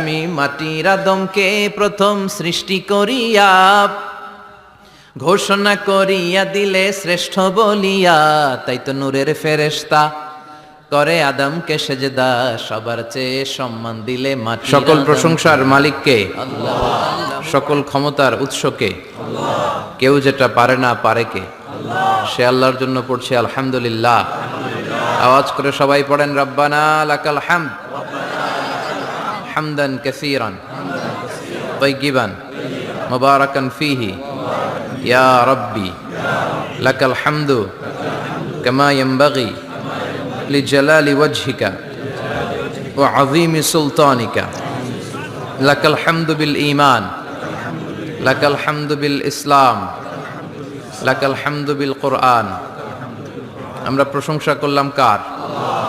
আমি মাটির আদমকে প্রথম সৃষ্টি করিয়া ঘোষণা করিয়া দিলে শ্রেষ্ঠ বলিয়া, তাই তো নূরের ফেরেশতা করে আদমকে সেজদা, সবার চেয়ে সম্মান দিলে মাটি। সকল প্রশংসার মালিককে আল্লাহ, সকল ক্ষমতার উৎসকে আল্লাহ, কেউ যেটা পারে না পারে কে আল্লাহ, সে আল্লাহর জন্য পড়ছে আলহামদুলিল্লাহ। আওয়াজ করে সবাই পড়েন রব্বানা লাকাল হামদ হামদান কাসীরান তাইয়িবান মুবারাকান ফীহি ইয়া রাব্বি লাকাল হামদু কামা ইয়ানবাগি লিজালালি ওয়াজহিকা ওয়া আযীমি সুলতানিকা লাকাল হামদু বিল ঈমান লাকাল হামদু বিল ইসলাম লাকাল হামদু বিল কুরআন। আমরা প্রশংসা করলাম কার? আল্লাহ।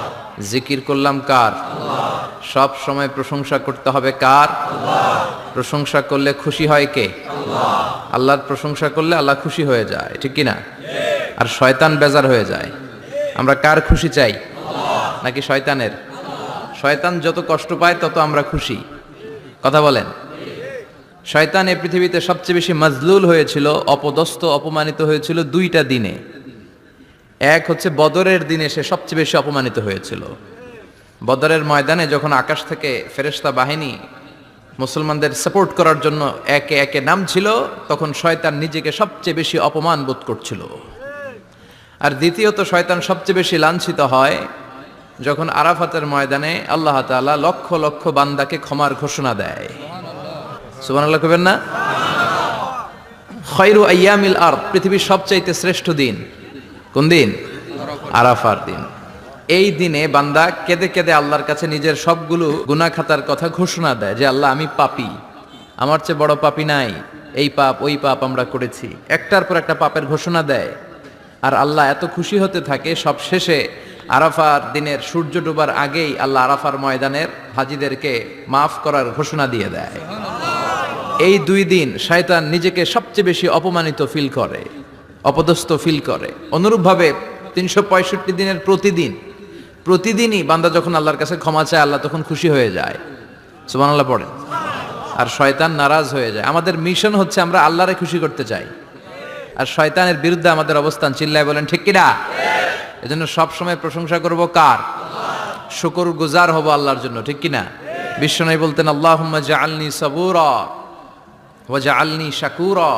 জিকির করলাম কার? আল্লাহ। সব সময় প্রশংসা করতে হবে কার? আল্লাহ। প্রশংসা করলে খুশি হয় কে? আল্লাহ। আল্লাহর প্রশংসা করলে আল্লাহ খুশি হয়ে যায়, ঠিক কি না? আর শয়তান বেজার হয়ে যায়। আমরা কার খুশি চাই? আল্লাহ নাকি শয়তানের? শয়তান যত কষ্ট পায় তত আমরা খুশি। কথা বলেন। শয়তান এই পৃথিবীতে সবচেয়ে বেশি মাজলুল হয়েছিল, অপদস্থ অপমানিত হয়েছিল দুইটা দিনে। এক হচ্ছে বদরের দিনে সে সবচেয়ে বেশি অপমানিত হয়েছিল। বদরের ময়দানে যখন আকাশ থেকে ফেরেশতা বাহিনী মুসলমানদের সাপোর্ট করার জন্য একে একে নামছিল, তখন শয়তান নিজেকে সবচেয়ে বেশি অপমান বোধ করছিল। আর দ্বিতীয়ত শয়তান সবচেয়ে বেশি লাঞ্ছিত হয় যখন আরাফাতের ময়দানে আল্লাহ তাআলা লক্ষ লক্ষ বান্দাকে ক্ষমার ঘোষণা দেয়। সুবহানাল্লাহ কইবেন না? খায়রু আইয়ামিল আরদ, পৃথিবীর সবচাইতে শ্রেষ্ঠ দিন কোন দিন? আরাফার দিন। এই দিনে বান্দা কেঁদে কেঁদে আল্লাহর কাছে নিজের সবগুলো গুনাহ খাতার কথা ঘোষণা দেয় যে আল্লাহ আমি পাপী, আমার চেয়ে বড় পাপী নাই, এই পাপ ওই পাপ আমরা করেছি, একটার পর একটা পাপের ঘোষণা দেয়। আর আল্লাহ এত খুশি হতে থাকে, সব শেষে আরাফার দিনের সূর্য ডোবার আগেই আল্লাহ আরাফার ময়দানের হাজীদেরকে মাফ করার ঘোষণা দিয়ে দেয়। এই দুই দিন শয়তান নিজেকে সবচেয়ে বেশি অপমানিত ফিল করে, অপদস্থ ফিল করে। অনুরূপভাবে 365 দিনের প্রতিদিনই বান্দা যখন আল্লাহর কাছে ক্ষমা চায় আল্লাহ তখন খুশি হয়ে যায়। সুবহানাল্লাহ পড়েন। আর শয়তান নারাজ হয়ে যায়। আমাদের মিশন হচ্ছে আমরা আল্লাহরে খুশি করতে চাই, আর শয়তানের বিরুদ্ধে আমাদের অবস্থান। চিল্লায় বলেন ঠিক কিনা? এজন্য সবসময় প্রশংসা করব কার? শুকর গুজার হব আল্লাহর জন্য, ঠিক কিনা? বিশ্বনবী বলতেন আল্লাহুম্মা জাআলনি সাবুরা ওয়া জাআলনি শাকুরা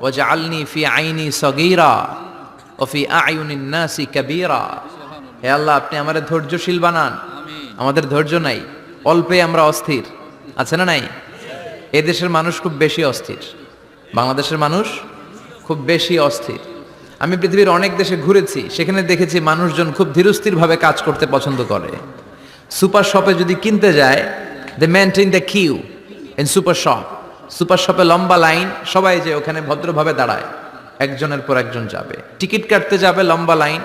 ওয়া জাআলনি ফি আইনি সগীরা ওয়া ফি আয়ুনিন নাসি কাবীরা। হে আল্লাহ, আপনি আমাদের ধৈর্যশীল বানান। আমাদের ধৈর্য নাই, অল্পে আমরা অস্থির, আছে না নাই? এই দেশের মানুষ খুব বেশি অস্থির, বাংলাদেশের মানুষ খুব বেশি অস্থির। আমি পৃথিবীর অনেক দেশে ঘুরেছি, সেখানে দেখেছি মানুষজন খুব ধীরস্থিরভাবে কাজ করতে পছন্দ করে। সুপার শপে যদি কিনতে যায়, they maintain the queue in super shop. Super শপে লম্বা লাইন, সবাই যে ওখানে ভদ্রভাবে দাঁড়ায়, একজনের পর একজন যাবে। টিকিট কাটতে যাবে, লম্বা লাইন,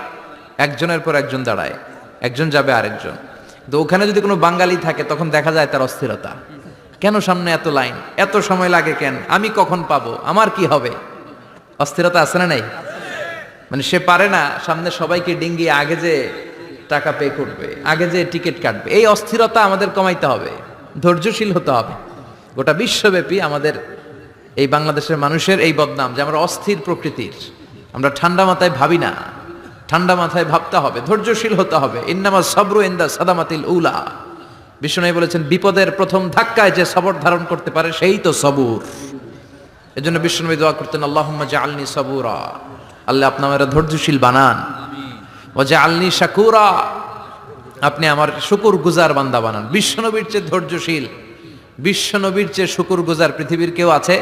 একজনের পর একজন দাঁড়ায়, একজন যাবে আরেকজন। তো ওখানে যদি কোনো বাঙালি থাকে তখন দেখা যায় তার অস্থিরতা। কেন সামনে এত লাইন, এত সময় লাগে কেন, আমি কখন পাবো, আমার কি হবে? অস্থিরতা আছে না নাই? মানে সে পারে না সামনে সবাইকে ডিঙ্গিয়ে আগে যে টাকা পে করবে, আগে যে টিকিট কাটবে। এই অস্থিরতা আমাদের কমাইতে হবে, ধৈর্যশীল হতে হবে। গোটা বিশ্বব্যাপী আমাদের এই বাংলাদেশের মানুষের এই বদনাম যে আমরা অস্থির প্রকৃতির, আমরা ঠান্ডা মাথায় ভাবি না। ঠান্ডা মাথায় ভাবতে হবে, ধৈর্যশীল হতে হবে। ইন্নামা সাবরু ইনদা সাদামাতিল উলা। বিষ্ণু বলেছেন বিপদের প্রথম ধাক্কায় যে সবর ধারণ করতে পারে সেই তো সবুর। এজন্য বিষ্ণু দোয়া করতেন আল্লাহুম্মা জাআলনি সাবুরা, আল্লাহ আপনি আমারে ধৈর্যশীল বানান। ওয়া জাআলনি শাকুরা, আপনি আমার শুকর গুজার বান্দা বানান। বিশ্বনবীর চেয়ে ধৈর্যশীল, বিশ্বনবীর চেয়ে শুকর গুজার পৃথিবীর কেউ আছে?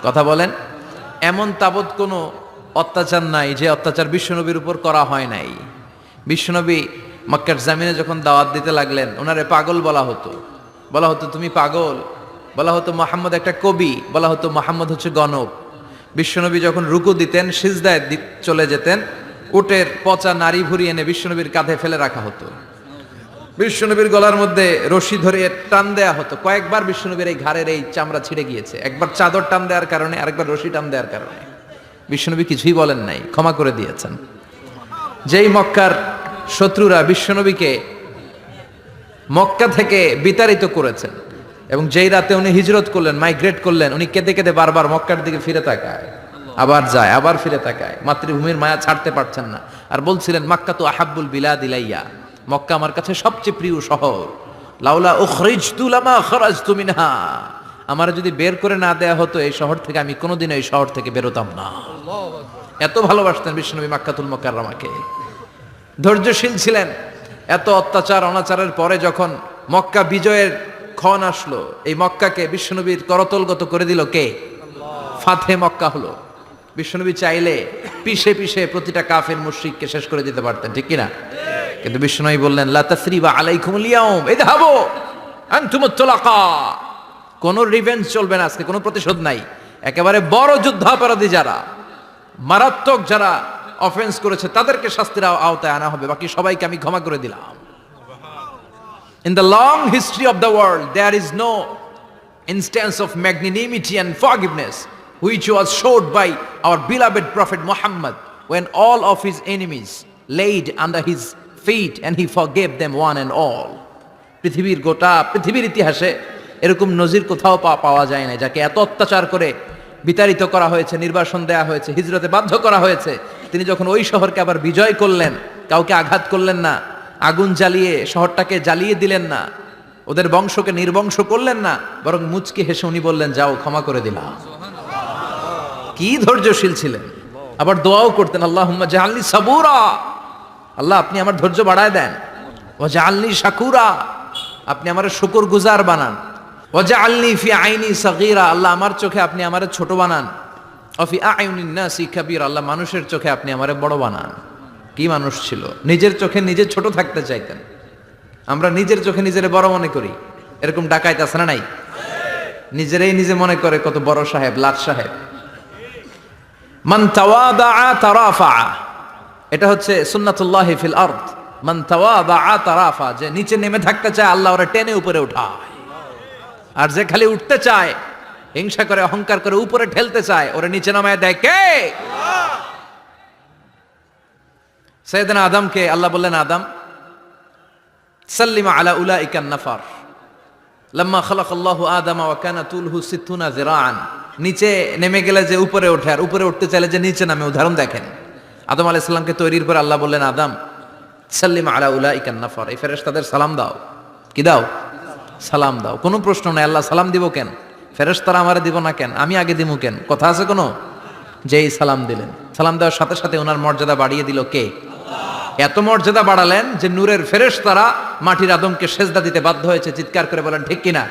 কথা বলেন। এমন তাবৎ কোনো অত্যাচার নাই যে অত্যাচার বিশ্বনবীর উপর করা হয় নাই। বিশ্বনবী মক্কার জামিনে যখন দাওয়াত দিতে লাগলেন, ওনারে পাগল বলা হতো, বলা হতো তুমি পাগল, বলা হতো মুহাম্মদ একটা কবি, বলা হতো মুহাম্মদ হচ্ছে গণক। বিশ্বনবী যখন রুকু দিতেন, সিজদায় চলে যেতেন, উটের পচা নারী ভুরি এনে বিশ্বনবীর কাঁধে ফেলে রাখা হতো। বিশ্বনবীর গলার মধ্যে রশি ধরে টান দেয়া হতো। কয়েকবার বিশ্বনবীর এই ঘাড়ের এই চামড়া ছিঁড়ে গিয়েছে, একবার চাদর টান দেওয়ার কারণে, আরেকবার রশি টান দেওয়ার কারণে। বিশ্বনবী কিছুই বলেন নাই, ক্ষমা করে দিয়েছেন। যেই মক্কার শত্রুরা বিশ্বনবীকে মক্কা থেকে বিতাড়িত করেছেন, এবং যেই রাতে উনি হিজরত করলেন, মাইগ্রেট করলেন, উনি কেঁদে কেঁদে বারবার মক্কার দিকে ফিরে তাকায়, আবার যায়, আবার ফিরে তাকায়, মাতৃভূমির মায়া ছাড়তে পারছেন না। আর বলছিলেন, মাক্কা তো আহাব্বুল বিলাদ ইলাইয়া, মক্কা আমার কাছে সবচেয়ে প্রিয় শহর। লাউলা উখরিজতু লামা খরাজতু মিনহা, আমার যদি বের করে না দেয়া হতো এই শহর থেকে, আমি কোনোদিন এই শহর থেকে বেরোতাম না। এত ভালোবাসতেন বিশ্বনবী মাক্কাতুল মুকাররমাকে, ধৈর্যশীল ছিলেন। এত অত্যাচার অনাচারের পরে যখন মক্কা বিজয়ের ক্ষণ আসলো, এই মক্কাকে বিশ্বনবীর করতলগত করে দিল কে? ফাতে মক্কা হলো। বিশ্বনবী চাইলে পিষে পিষে প্রতিটা কাফের মুশরিককে শেষ করে দিতে পারতেন, ঠিক কিনা? কিন্তু বিশ্বনবী বললেন, লা তাসরিবা আলাইকুমুল ইয়াউম ইযহাবু আনতুমুত তুলাকা, কোনো রিভেঞ্জ চলবে না আজকে, কোনো প্রতিশোধ নাই। একেবারে বড় যুদ্ধাপরাধী যারা, মারাত্মক যারা অফেন্স করেছে, তাদেরকে শাস্তির আওতায় আনা হবে, বাকি সবাইকে আমি ক্ষমা করে দিলাম। In the long history of the world, there is no instance of magnanimity and forgiveness which was showed by our beloved Prophet Muhammad when all of his enemies laid under his feet and he forgave them one and all. পৃথিবীর গোটা পৃথিবীর ইতিহাসে এরকম নজির কোথাও পাওয়া যায় না, যাকে এত অত্যাচার করে বিতাড়িত করা হয়েছে, নির্বাসন দেয়া হয়েছে, হিজরতে বাধ্য করা হয়েছে। তিনি যখন ওই শহরকে আবার বিজয় করলেন, কাউকে আঘাত করলেন না, আগুন জ্বালিয়ে শহরটাকে জ্বালিয়ে দিলেন না, ওদের বংশকে নির্বংশ করলেন না, বরং মুচকি হেসে উনি বললেন, যাও ক্ষমা করে দিলাম। কি ধৈর্যশীল ছিলেন। আবার দোয়াও করতেন, আল্লাহুম্মা জাআলনি সাবুরা, আল্লাহ আপনি আমার ধৈর্য বাড়ায় দেন। ওয়া জাআলনি শাকুরা, আপনি আমার শুকরগুজার বানান। ওয়া জাআলনি ফি আইনি সাগীরা, আল্লাহ আমার চোখে আপনি আমারে ছোট বানান। ওয়া ফি আয়ুনিন নাসি কাবীরা, আল্লাহ মানুষের চোখে আপনি আমারে বড় বানান। কি মানুষ ছিল, নিজের চোখে নিজে ছোট থাকতে চাইতেন। আমরা নিজের চোখে নিজের বড় মনে করি, এরকম ডাকাইত আছে না নাই? নিজেরাই নিজে মনে করে কত বড় সাহেব, লাট সাহেব। মান তাওয়াদা তারাফা, এটা হচ্ছে সুন্নাতুল্লাহি ফিল আরদ। মান তাওয়াদা তারাফা, যে নিচে নেমে থাকতে চায় আল্লাহ ওরা টেনে উপরে উঠায়, আর যে খালি উঠতে চায়, হিংসা করে অহংকার করে উপরে ঠেলতে চায়, ওরা নিচে নামায় দেয় কে? সাইয়েদনা আদমকে আল্লাহ বললেন, আদম সাল্লিমা আলা উলাইকান নাফার লাম্মা খালাকাল্লাহু আদামা ওয়া কানা তুলহু 60 যিরাআন। নিচে নেমে গেলে যে উপরে ওঠে, আর উপরে উঠতে চাইলে যে নিচে নামে, উদাহরণ দেখেন। আদম আলাইহিস সালামকে তৈরির পর আল্লাহ বললেন, আদম সাল্লিমা আলা উলাইকান নাফার, এই ফেরেশতাদের সালাম দাও। কি দাও? সালাম দাও। কোনো প্রশ্ন নাই, আল্লাহ সালাম দিব কেন? ফেরেশতারা আমারে দিব না কেন? আমি আগে দিব কেন? কথা আছে কোনো? যেই সালাম দিলেন, সালাম দেওয়ার সাথে সাথে ওনার মর্যাদা বাড়িয়ে দিল কে? এত মর্যাদা বাড়ালেন যে নূরের ফেরেশতারা মাটির আদমকে সেজদা দিতে বাধ্য হয়েছে। চিৎকার করে বলেন ঠিক কিনা?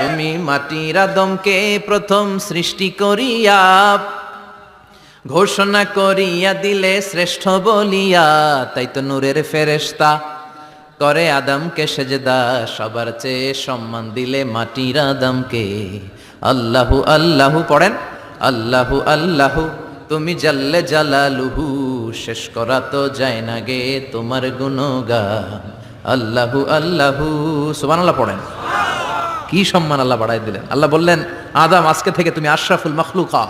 তুমি মাটির আদমকে প্রথম সৃষ্টি করিয়া ঘোষণা করিয়া দিলে শ্রেষ্ঠ বলিয়া, তাই তো নূরের ফেরেশতা করে আদমকে সেজদা, সবার চেয়ে সম্মান দিলে মাটির আদমকে। আল্লাহু আল্লাহু পড়েন, আল্লাহু আল্লাহু তুমি জাল্লে জালালুহু, শেষ করা তো যায় না গে তোমার গুণগান। আল্লাহু আল্লাহু, সুবহানাল্লাহ পড়েন। কি সম্মান আল্লাহ বাড়াই দিলেন। আল্লাহ বললেন, আদম আজকে থেকে তুমি আশরাফুল মাখলুকা,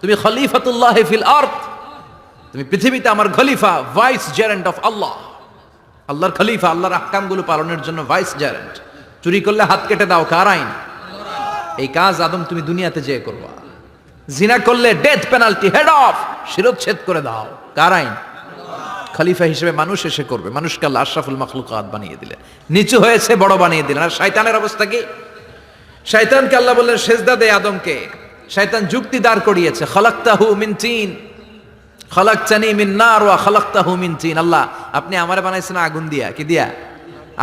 তুমি খলিফাতুল্লাহ ফিল আরদ, তুমি পৃথিবীতে আমার খলিফা, ভাইস জেরেন্ট অফ আল্লাহ। আল্লাহর খলিফা, আল্লাহর আহকামগুলো পালনের জন্য ভাইস জেরেন্ট। চুরি করলে হাত কেটে দাও, কার আইন? এই কাজ আদম তুমি দুনিয়াতে যেয়ে করবা। জিনা করলে ডেথ পেনাল্টি, হেড অফ, শিরচ্ছেদ করে দাও, কার আইন? খলিফা হিসেবে মানুষ এসে করবে। মানুষকে আল্লাহ আশরাফুল মাখলুকাত বানিয়ে দিলেন, নিচু হয়েছে বড় বানিয়ে দিলেন। আর শয়তানের অবস্থা কি? শয়তানকে আল্লাহ বললেন সেজদা দে আদমকে। শয়তান যুক্তি দাঁড় করিয়েছে, খালাকতাহু মিন তিন খালাকতানি মিন নার ওয়া খালাকতাহু মিন তিন। আল্লাহ আপনি আমারে বানাইছেন আগুন দিয়া। কি দিয়া?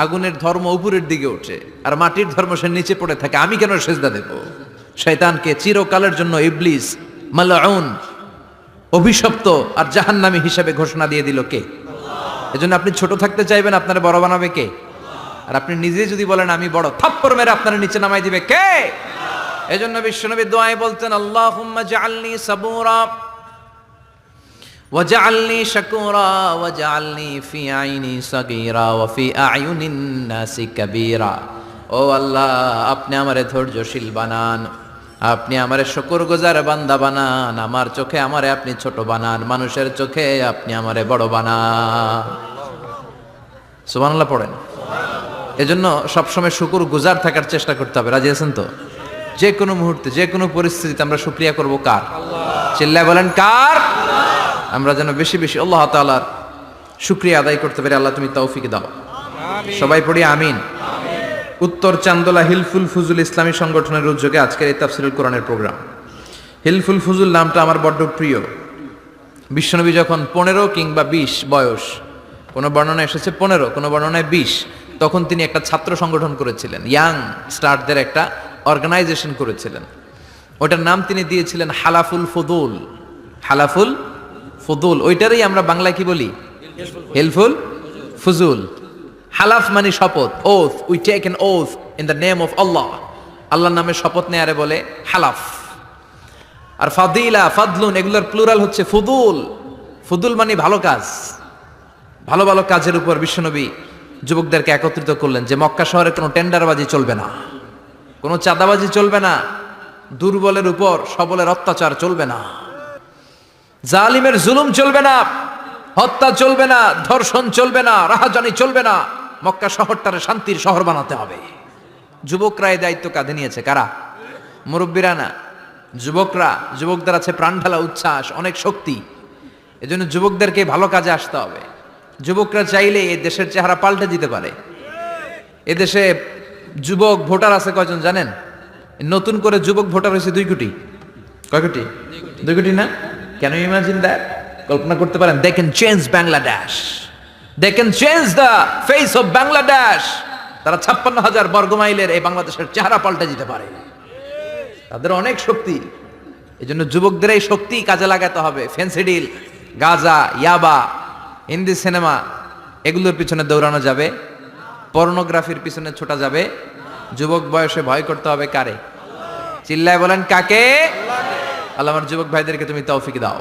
আগুনের ধর্ম উপরের দিকে ওঠে, আর মাটির ধর্ম সে নিচে পড়ে থাকে, আমি কেন সেজদা দেব? শয়তানকে চিরকালের জন্য ইবলিস মালউন, অভিশপ্ত আর জাহান্নামী হিসেবে ঘোষণা দিয়ে দিল কে? এজন্য আপনি ছোট থাকতে চাইবেন, আপনারা বড় বানাবে কে? আর আপনি নিজে যদি বলেন আমি বড়, থাপ্পড় মেরে আপনারা নিচে নামাই দিবে কে? এজন্য বিশ্বনবী দোয়ায় বলতেন, আল্লাহুম্মা জাআলনি সাবুরা ওয়া জাআলনি শাকুরা ওয়া জাআলনি ফি আইনি সাগীরা ওয়া ফি আয়ুনিন নাসি কাবীরা। ও আল্লাহ, আপনি আমারে ধৈর্যশীল বানান, আপনি আমারে শুকরগুজার বান্দা বানান, আমার চোখে আমারে আপনি ছোট বানান, মানুষের চোখে আপনি আমারে বড় বানান। সুবহানাল্লাহ পড়েন। এজন্য সবসময় শুকর গুজার থাকার চেষ্টা করতে হবে। রাজি আছেন তো? যে কোনো মুহূর্তে, যে কোনো পরিস্থিতিতে আমরা শুকরিয়া করব কার? চিল্লায় বলেন কার? আমরা যেন বেশি বেশি আল্লাহ তাআলার শুকরিয়া আদায় করতে পারি। আল্লাহ তুমি তৌফিক দাও। সবাই পড়ি আমিন। উত্তর চান্দোলা হিলফুল ফুজুল ইসলামী সংগঠনের উদ্যোগে আজকের এই তাফসীরুল কোরআনের প্রোগ্রাম। হিলফুল ফুজুল নামটা আমার বড্ড প্রিয়। বিশ্বনবী যখন 15 কিংবা 20 বয়স, কোনো বর্ণনা এসেছে 15, কোনো বর্ণনায় 20, তখন তিনি একটা ছাত্র সংগঠন করেছিলেন, ইয়াং স্টারদের একটা অর্গানাইজেশন করেছিলেন। ওটার নাম তিনি দিয়েছিলেন হালাফুল ফুদুল। হালাফুল ফুদুল, ওইটারই আমরা বাংলায় কি বলি? হিলফুল ফুজুল। হালাফ মানে শপথ, oath, we take an oath in the name of Allah. আল্লাহর নামে শপথ নেয়ারে বলে হালাফ। আর ফাদিলা, ফাদলুন, এগুলোর প্লুরাল হচ্ছে ফুদুল। ফুদুল মানে ভালো কাজ। ভালো ভালো কাজের উপর বিশ্বনবী যুবকদেরকে একত্রিত করলেন যে মক্কা শহরে কোনো টেন্ডারবাজি চলবে না, কোনো চাঁদাবাজি চলবে না, দুর্বলের উপর সবলের অত্যাচার চলবে না, জালিমের জুলুম চলবে না, হত্যা চলবে না, ধর্ষণ চলবে না, রাহাজানি চলবে না। মক্কা শহরটারে শান্তির শহর বানাতে হবে। যুবকরা এই দায়িত্ব কাঁধে নিয়েছে। কারা? মুরব্বীরা না, যুবকরা। যুবকদের আছে প্রাণ ঢালা উচ্ছ্বাস, অনেক শক্তি। এজন্য যুবকদেরকে ভালো কাজে আসতে হবে। যুবকরা চাইলে এই দেশের চেহারা পাল্টে দিতে পারে। এদেশে যুবক ভোটার আছে কয়জন জানেন? নতুন করে যুবক ভোটার হয়েছে 2 কোটি। কয় কোটি? 2 কোটি না? Can you imagine that? কল্পনা করতে পারেন? They can change Bangladesh, they can change the face of Bangladesh. তারা 56,000 বর্গ মাইলের এই বাংলাদেশের চেহারা পাল্টে দিতে পারে। তাদের অনেক শক্তি। এই জন্য যুবকদের এই শক্তি কাজে লাগাতে হবে। ফেন্সিডিল, গাঁজা, ইয়াবা, হিন্দি সিনেমা, এগুলোর পিছনে দৌড়ানো যাবে, পর্নোগ্রাফির পিছনে ছোটা যাবে। যুবক বয়সে ভয় করতে হবে কারে? চিল্লায় বলেন কাকে? আল্লাহ আমার যুবক ভাইদেরকে তুমি তৌফিক দাও।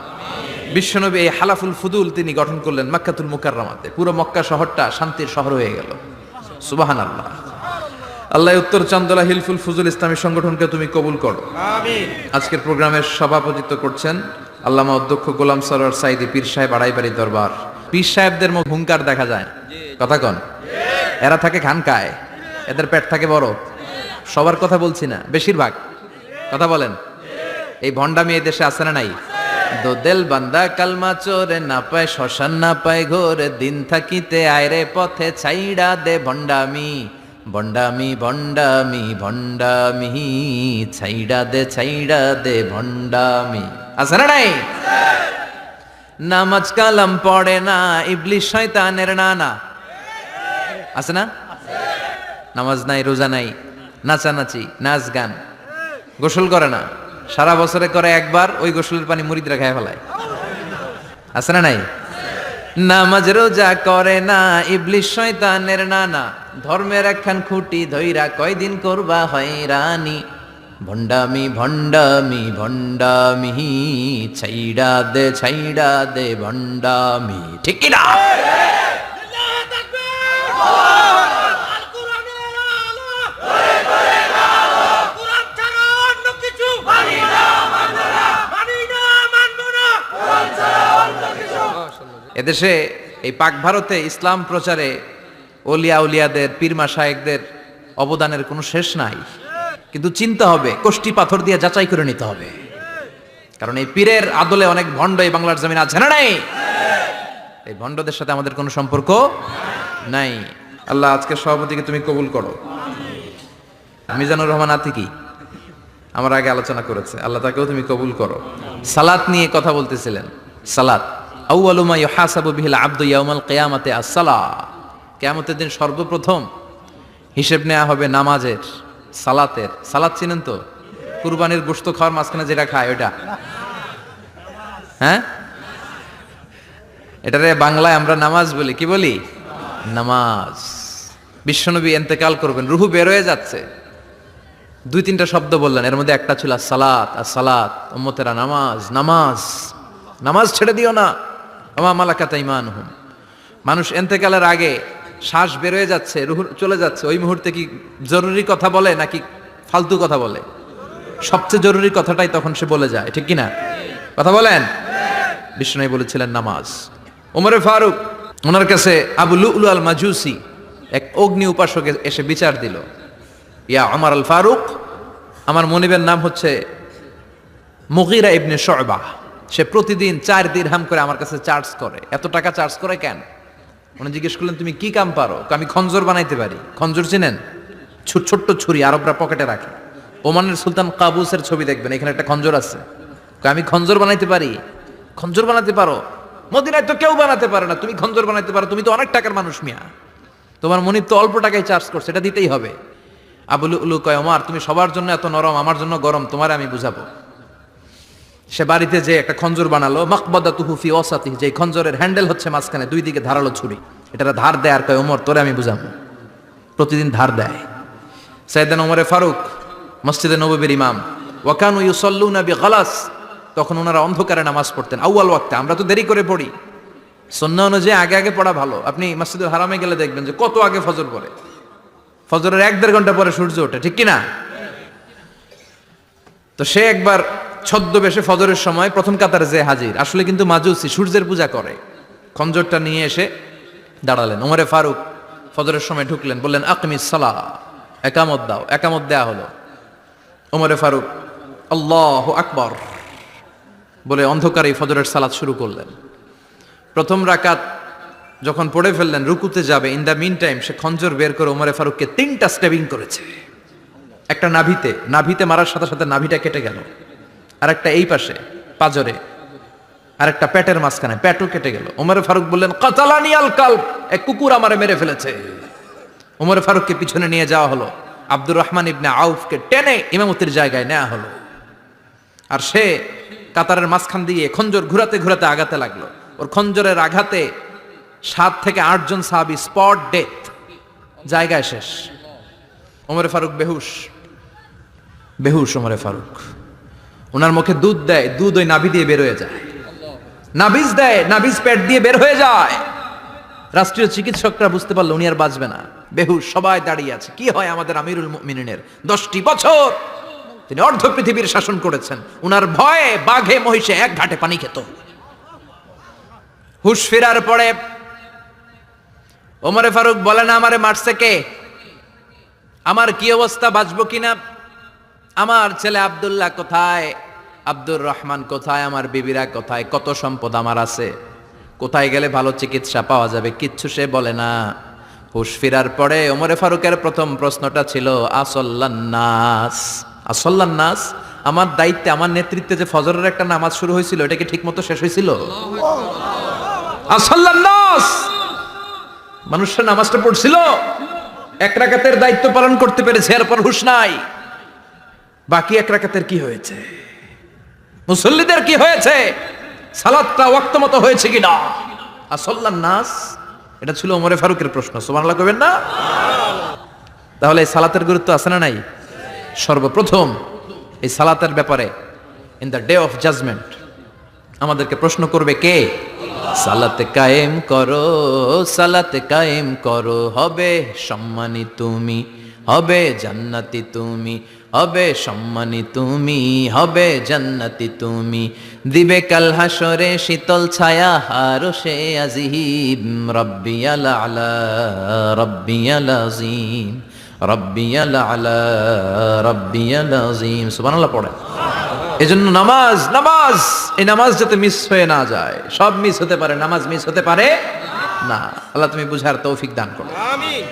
বিশ্বনবী এই হালাফুল ফুদুল তিনি গঠন করলেন মক্কাতুল মুকাররমাতে। পুরো মক্কা শহরটা শান্তির শহর হয়ে গেল। সুবহানাল্লাহ। আল্লাহ উত্তর চান্দোলা হিলফুল ফুজুল ইসলামী সংগঠনকে তুমি কবুল করো। আমিন। আজকের প্রোগ্রামের সভাপতিত্ব করছেন আল্লামা অধ্যক্ষ গোলাম সরোয়ার সাইদি পীর সাহেব, আড়াইবাড়ি দরবার। পীর সাহেবদের মুখ হুঙ্কার দেখা যায়, কথা কন। এরা থাকে খানকায়, এদের পেট থাকে বড়। সবার কথা বলছি না, বেশিরভাগ কথা বলেন। এই ভণ্ডামি এই দেশে আছে না নাই? দোদেল বান্দা কালমা চোরে না পায় শ্মশান, না পায় ঘোরে দিন থাকিতে আয়রে পথে ছাইড়া দে ভণ্ডামি। ভণ্ডামি ভণ্ডামি ভণ্ডামি ছাইড়া দে ভণ্ডামি। আছে না নাই? নামাজ কালাম পড়ে না, ইবলিশ শয়তানের নানা। আছে না? নামাজ নাই, রোজা নাই, নাচানাচি, নাচ গান, গোসল করে না, সারা বছরে করে একবার, ওই গোসলের পানি মুরিদরা খায় ফেলায়। আছে না নাই? নামাজ রোজা করে না, ইবলিশ শয়তানের নানা। ধর্মের একখান খুঁটি ধইরা কয়দিন করবা হয়রানি। ভণ্ডামি ভণ্ডামি ভণ্ডামি ছাইড়া দে ভণ্ডামি। ঠিক কি না? এদেশে এই পাক ভারতে ইসলাম প্রচারে ওলিয়া উলিয়াদের, পীর মাশায়েখদের অবদানের কোনো শেষ নাই। কিন্তু চিন্তা হবে, কষ্টি পাথর দিয়ে যাচাই করে নিতে হবে। কারণ এই পীরের আদলে অনেক ভণ্ড এই বাংলার জমিন আছে না নাই? এই ভণ্ডদের সাথে আমাদের কোনো সম্পর্ক নাই। আল্লাহ আজকে সভাপতিকে তুমি কবুল করো। মিজানুর রহমান আতিকি আমার আগে আলোচনা করেছে, আল্লাহ তাকেও তুমি কবুল করো। সালাত নিয়ে কথা বলতেছিলেন। সালাত আউয়ালু মা ইউহাসাবু বিহিল আবদু ইয়াউমাল কিয়ামাতি আস-সালাহ। কিয়ামতের দিন সর্বপ্রথম হিসেব নেওয়া হবে নামাজের, সালাতের। সালাত চিনেন তো? কুরবানির গোশত খাওয়ার মাঝখানে যেটা খায় ওটা, হ্যাঁ? এটারে বাংলায় আমরা নামাজ বলি। কি বলি? নামাজ। বিশ্বনবী ইন্তেকাল করবেন, রুহু বের হয়ে যাচ্ছে, 2-3টা শব্দ বললেন, এর মধ্যে একটা ছিল সালাত। আর সালাত, উম্মতেরা নামাজ, নামাজ, নামাজ ছেড়ে দিও না। ওমা মালাকাত আইমানুহুম। মানুষ ইন্তেকালের আগে শ্বাস বের হয়ে যাচ্ছে, রুহ চলে যাচ্ছে, ওই মুহূর্তে কি জরুরি কথা বলে নাকি ফালতু কথা বলে? সবচেয়ে জরুরি কথাটাই তখন সে বলে যায়, ঠিক কিনা? কথা বলেন। বিষ্ণু বলেছিলেন নামাজ। ওমরে ফারুক, ওনার কাছে আবু লুলু আল মাজুসি এক অগ্নি উপাসক এসে বিচার দিল, ইয়া ওমর আল ফারুক, আমার মনিবের নাম হচ্ছে মুগীরা ইবনে শুবা, সে প্রতিদিন 4 দিরহাম করে আমার কাছে চার্জ করে। এত টাকা চার্জ করে কেন? উনি জিজ্ঞেস করলেন তুমি কি কাম পারো? আমি খঞ্জর বানাইতে পারি। খঞ্জর চিনেন? ছোট্ট ছুরি আরবরা পকেটে রাখে। ওমানের সুলতান কাবুসের ছবি দেখবেন, এখানে একটা খঞ্জর আছে। আমি খঞ্জর বানাইতে পারি। খঞ্জর বানাতে পারো? মদিনায় তো কেউ বানাতে পারে না, তুমি খঞ্জর বানাইতে পারো? তুমি তো অনেক টাকার মানুষ মিয়া, তোমার মনিব তো অল্প টাকায় চার্জ করছে, এটা দিতেই হবে। আবু লুলু কয়, ওমর তুমি সবার জন্য এত নরম, আমার জন্য গরম, তোমার আমি বুঝাবো। সে বাড়িতে যে একটা খঞ্জর বানালো, মাকবাদাতুহু ফি ওয়াসাতিহি, যে খঞ্জরের হ্যান্ডেল হচ্ছে মাঝখানে, দুই দিকে ধারালো ছুরি, এটা ধার দেয়। আর কয়, ওমর তোরে আমি বুঝাবো। প্রতিদিন ধার দেয়। সাইয়েদনা ওমরে ফারুক মসজিদে নববীর ইমাম, ওয়া কানু ইউসাল্লুনা বিগালাস, তখন ওনারা অন্ধকারে নামাজ পড়তেন আউয়াল ওয়াক্তে। আমরা তো দেরি করে পড়ি, সুন্নাহ অনুযায়ী আগে আগে পড়া ভালো। আপনি মসজিদুল হারামে গেলে দেখবেন যে কত আগে ফজর পড়ে, ফজরের 1-1.5 ঘন্টা পরে সূর্য ওঠে, ঠিক কিনা? তো সে একবার ছদ্মবেশে ফজরের সময় প্রথম কাতারে যে হাজির, আসলে কিন্তু মাজুসি, সূর্যের পূজা করে। খঞ্জরটা নিয়ে এসে দাঁড়ালেন। ওমরে ফারুক ফজরের সময় ঢুকলেন, বললেন আকিমিস সালাহ, একামত দাও। একামত দেয়া হলো। ওমরে ফারুক আল্লাহু আকবার বলে অন্ধকারে ফজরের সালাত শুরু করলেন। প্রথম রাকাত যখন পড়ে ফেললেন, রুকুতে যাবে, ইন দ্য মিন টাইম সে খঞ্জর বের করে ওমরে ফারুককে 3টা স্টেবিং করেছে। একটা নাভিতে মারার সাথে সাথে নাভিটা কেটে গেল, আর একটা এই পাশে পাজরে, আর একটা পেটের মাঝখানে, পেটও কেটে গেল। ওমরে ফারুক বললেন কাতালানি আল কালব, এক কুকুর আমারে মেরে ফেলেছে। ওমরে ফারুককে পিছনে নিয়ে যাওয়া হলো। আব্দুর রহমান ইবনে আউফকে টেনে ইমামতির জায়গায় নেওয়া হলো। আর সে কাতারের মাঝখান দিয়ে খঞ্জর ঘুরাতে ঘুরাতে আগাতে লাগলো। ওর খঞ্জরের আঘাতে 7 থেকে 8 জন সাহাবী স্পট ডেথ, জায়গায় শেষ। ওমরে ফারুক বেহুশ। ওমরে ফারুক, ওনার মুখে দুধ দেয়, দুধ ওই নাভি দিয়ে বের হয়ে যায়। নাভিজ দেয়, নাভিজ পেট দিয়ে বের হয়ে যায়। রাষ্ট্রীয় চিকিৎসকরা বুঝতে পারলো উনি আর বাঁচবে না, বেহুশ। সবাই দাঁড়িয়ে আছে। কি হয় আমাদের আমিরুল মুমিনিনের? 10টি বছর তিনি অর্ধ পৃথিবীর শাসন করেছেন, উনার ভয়ে বাঘে মহিষে এক ঘাটে পানি খেত। হুশ ফেরার পরে ওমরে ফারুক বলেন, আমারে মারছে কে? আমার কি অবস্থা, বাঁচবো কিনা? আমার ছেলে আব্দুল্লাহ কোথায়? আব্দুর রহমান কোথায়? আমার বিবিরা কোথায়? কত সম্পদ আমার আছে, কোথায় গেলে ভালো চিকিৎসা পাওয়া যাবে? কিচ্ছু সে বলে না। হুশ ফিরার পরে ওমরে ফারুকের প্রথম প্রশ্নটা ছিল আসল্লান্নাস, আমার দায়িত্বে, আমার নেতৃত্বে যে ফজরের একটা নামাজ শুরু হয়েছিল, এটা কি ঠিক মতো শেষ হয়েছিল? আসল্লান্নাস, মানুষের নামাজটা পড়ছিল, 1 রাকাতের দায়িত্ব পালন করতে পেরেছে, এরপর হুশ নাই। বাকি 1 রাকাতের কি হয়েছে? মুসল্লিদের কি হয়েছে? সালাতটা ওয়াক্ত মতো হয়েছে কিনা? আসল্লান্নাস, এটা ছিল ওমরে ফারুকের প্রশ্ন। সুবহানাল্লাহ কইবেন না? তাহলে এই সালাতের গুরুত্ব আছে না নাই? সর্বপ্রথম এই সালাতের ব্যাপারে in the day of judgement আমাদেরকে প্রশ্ন করবে কে? সালাতে কায়েম করো, সালাতে কায়েম করো, হবে সম্মানী তুমি, হবে জান্নাতি তুমি, হবে সম্মানী তুমি, হবে জান্নাতি তুমি, দিবে কাল হাসরে শীতল ছায়া আরশে আজিম, রব্বিয়াল আলা রব্বিয়াল আযীম, রব্বিয়াল আলা রব্বিয়াল আযীম। সুবহানাল্লাহ পড়ে। এজন্য নামাজ, এই নামাজ যাতে মিস হয়ে না যায়। সব মিস হতে পারে, নামাজ মিস হতে পারে না। আল্লাহ তুমি বুঝার তৌফিক দান করো, আমিন।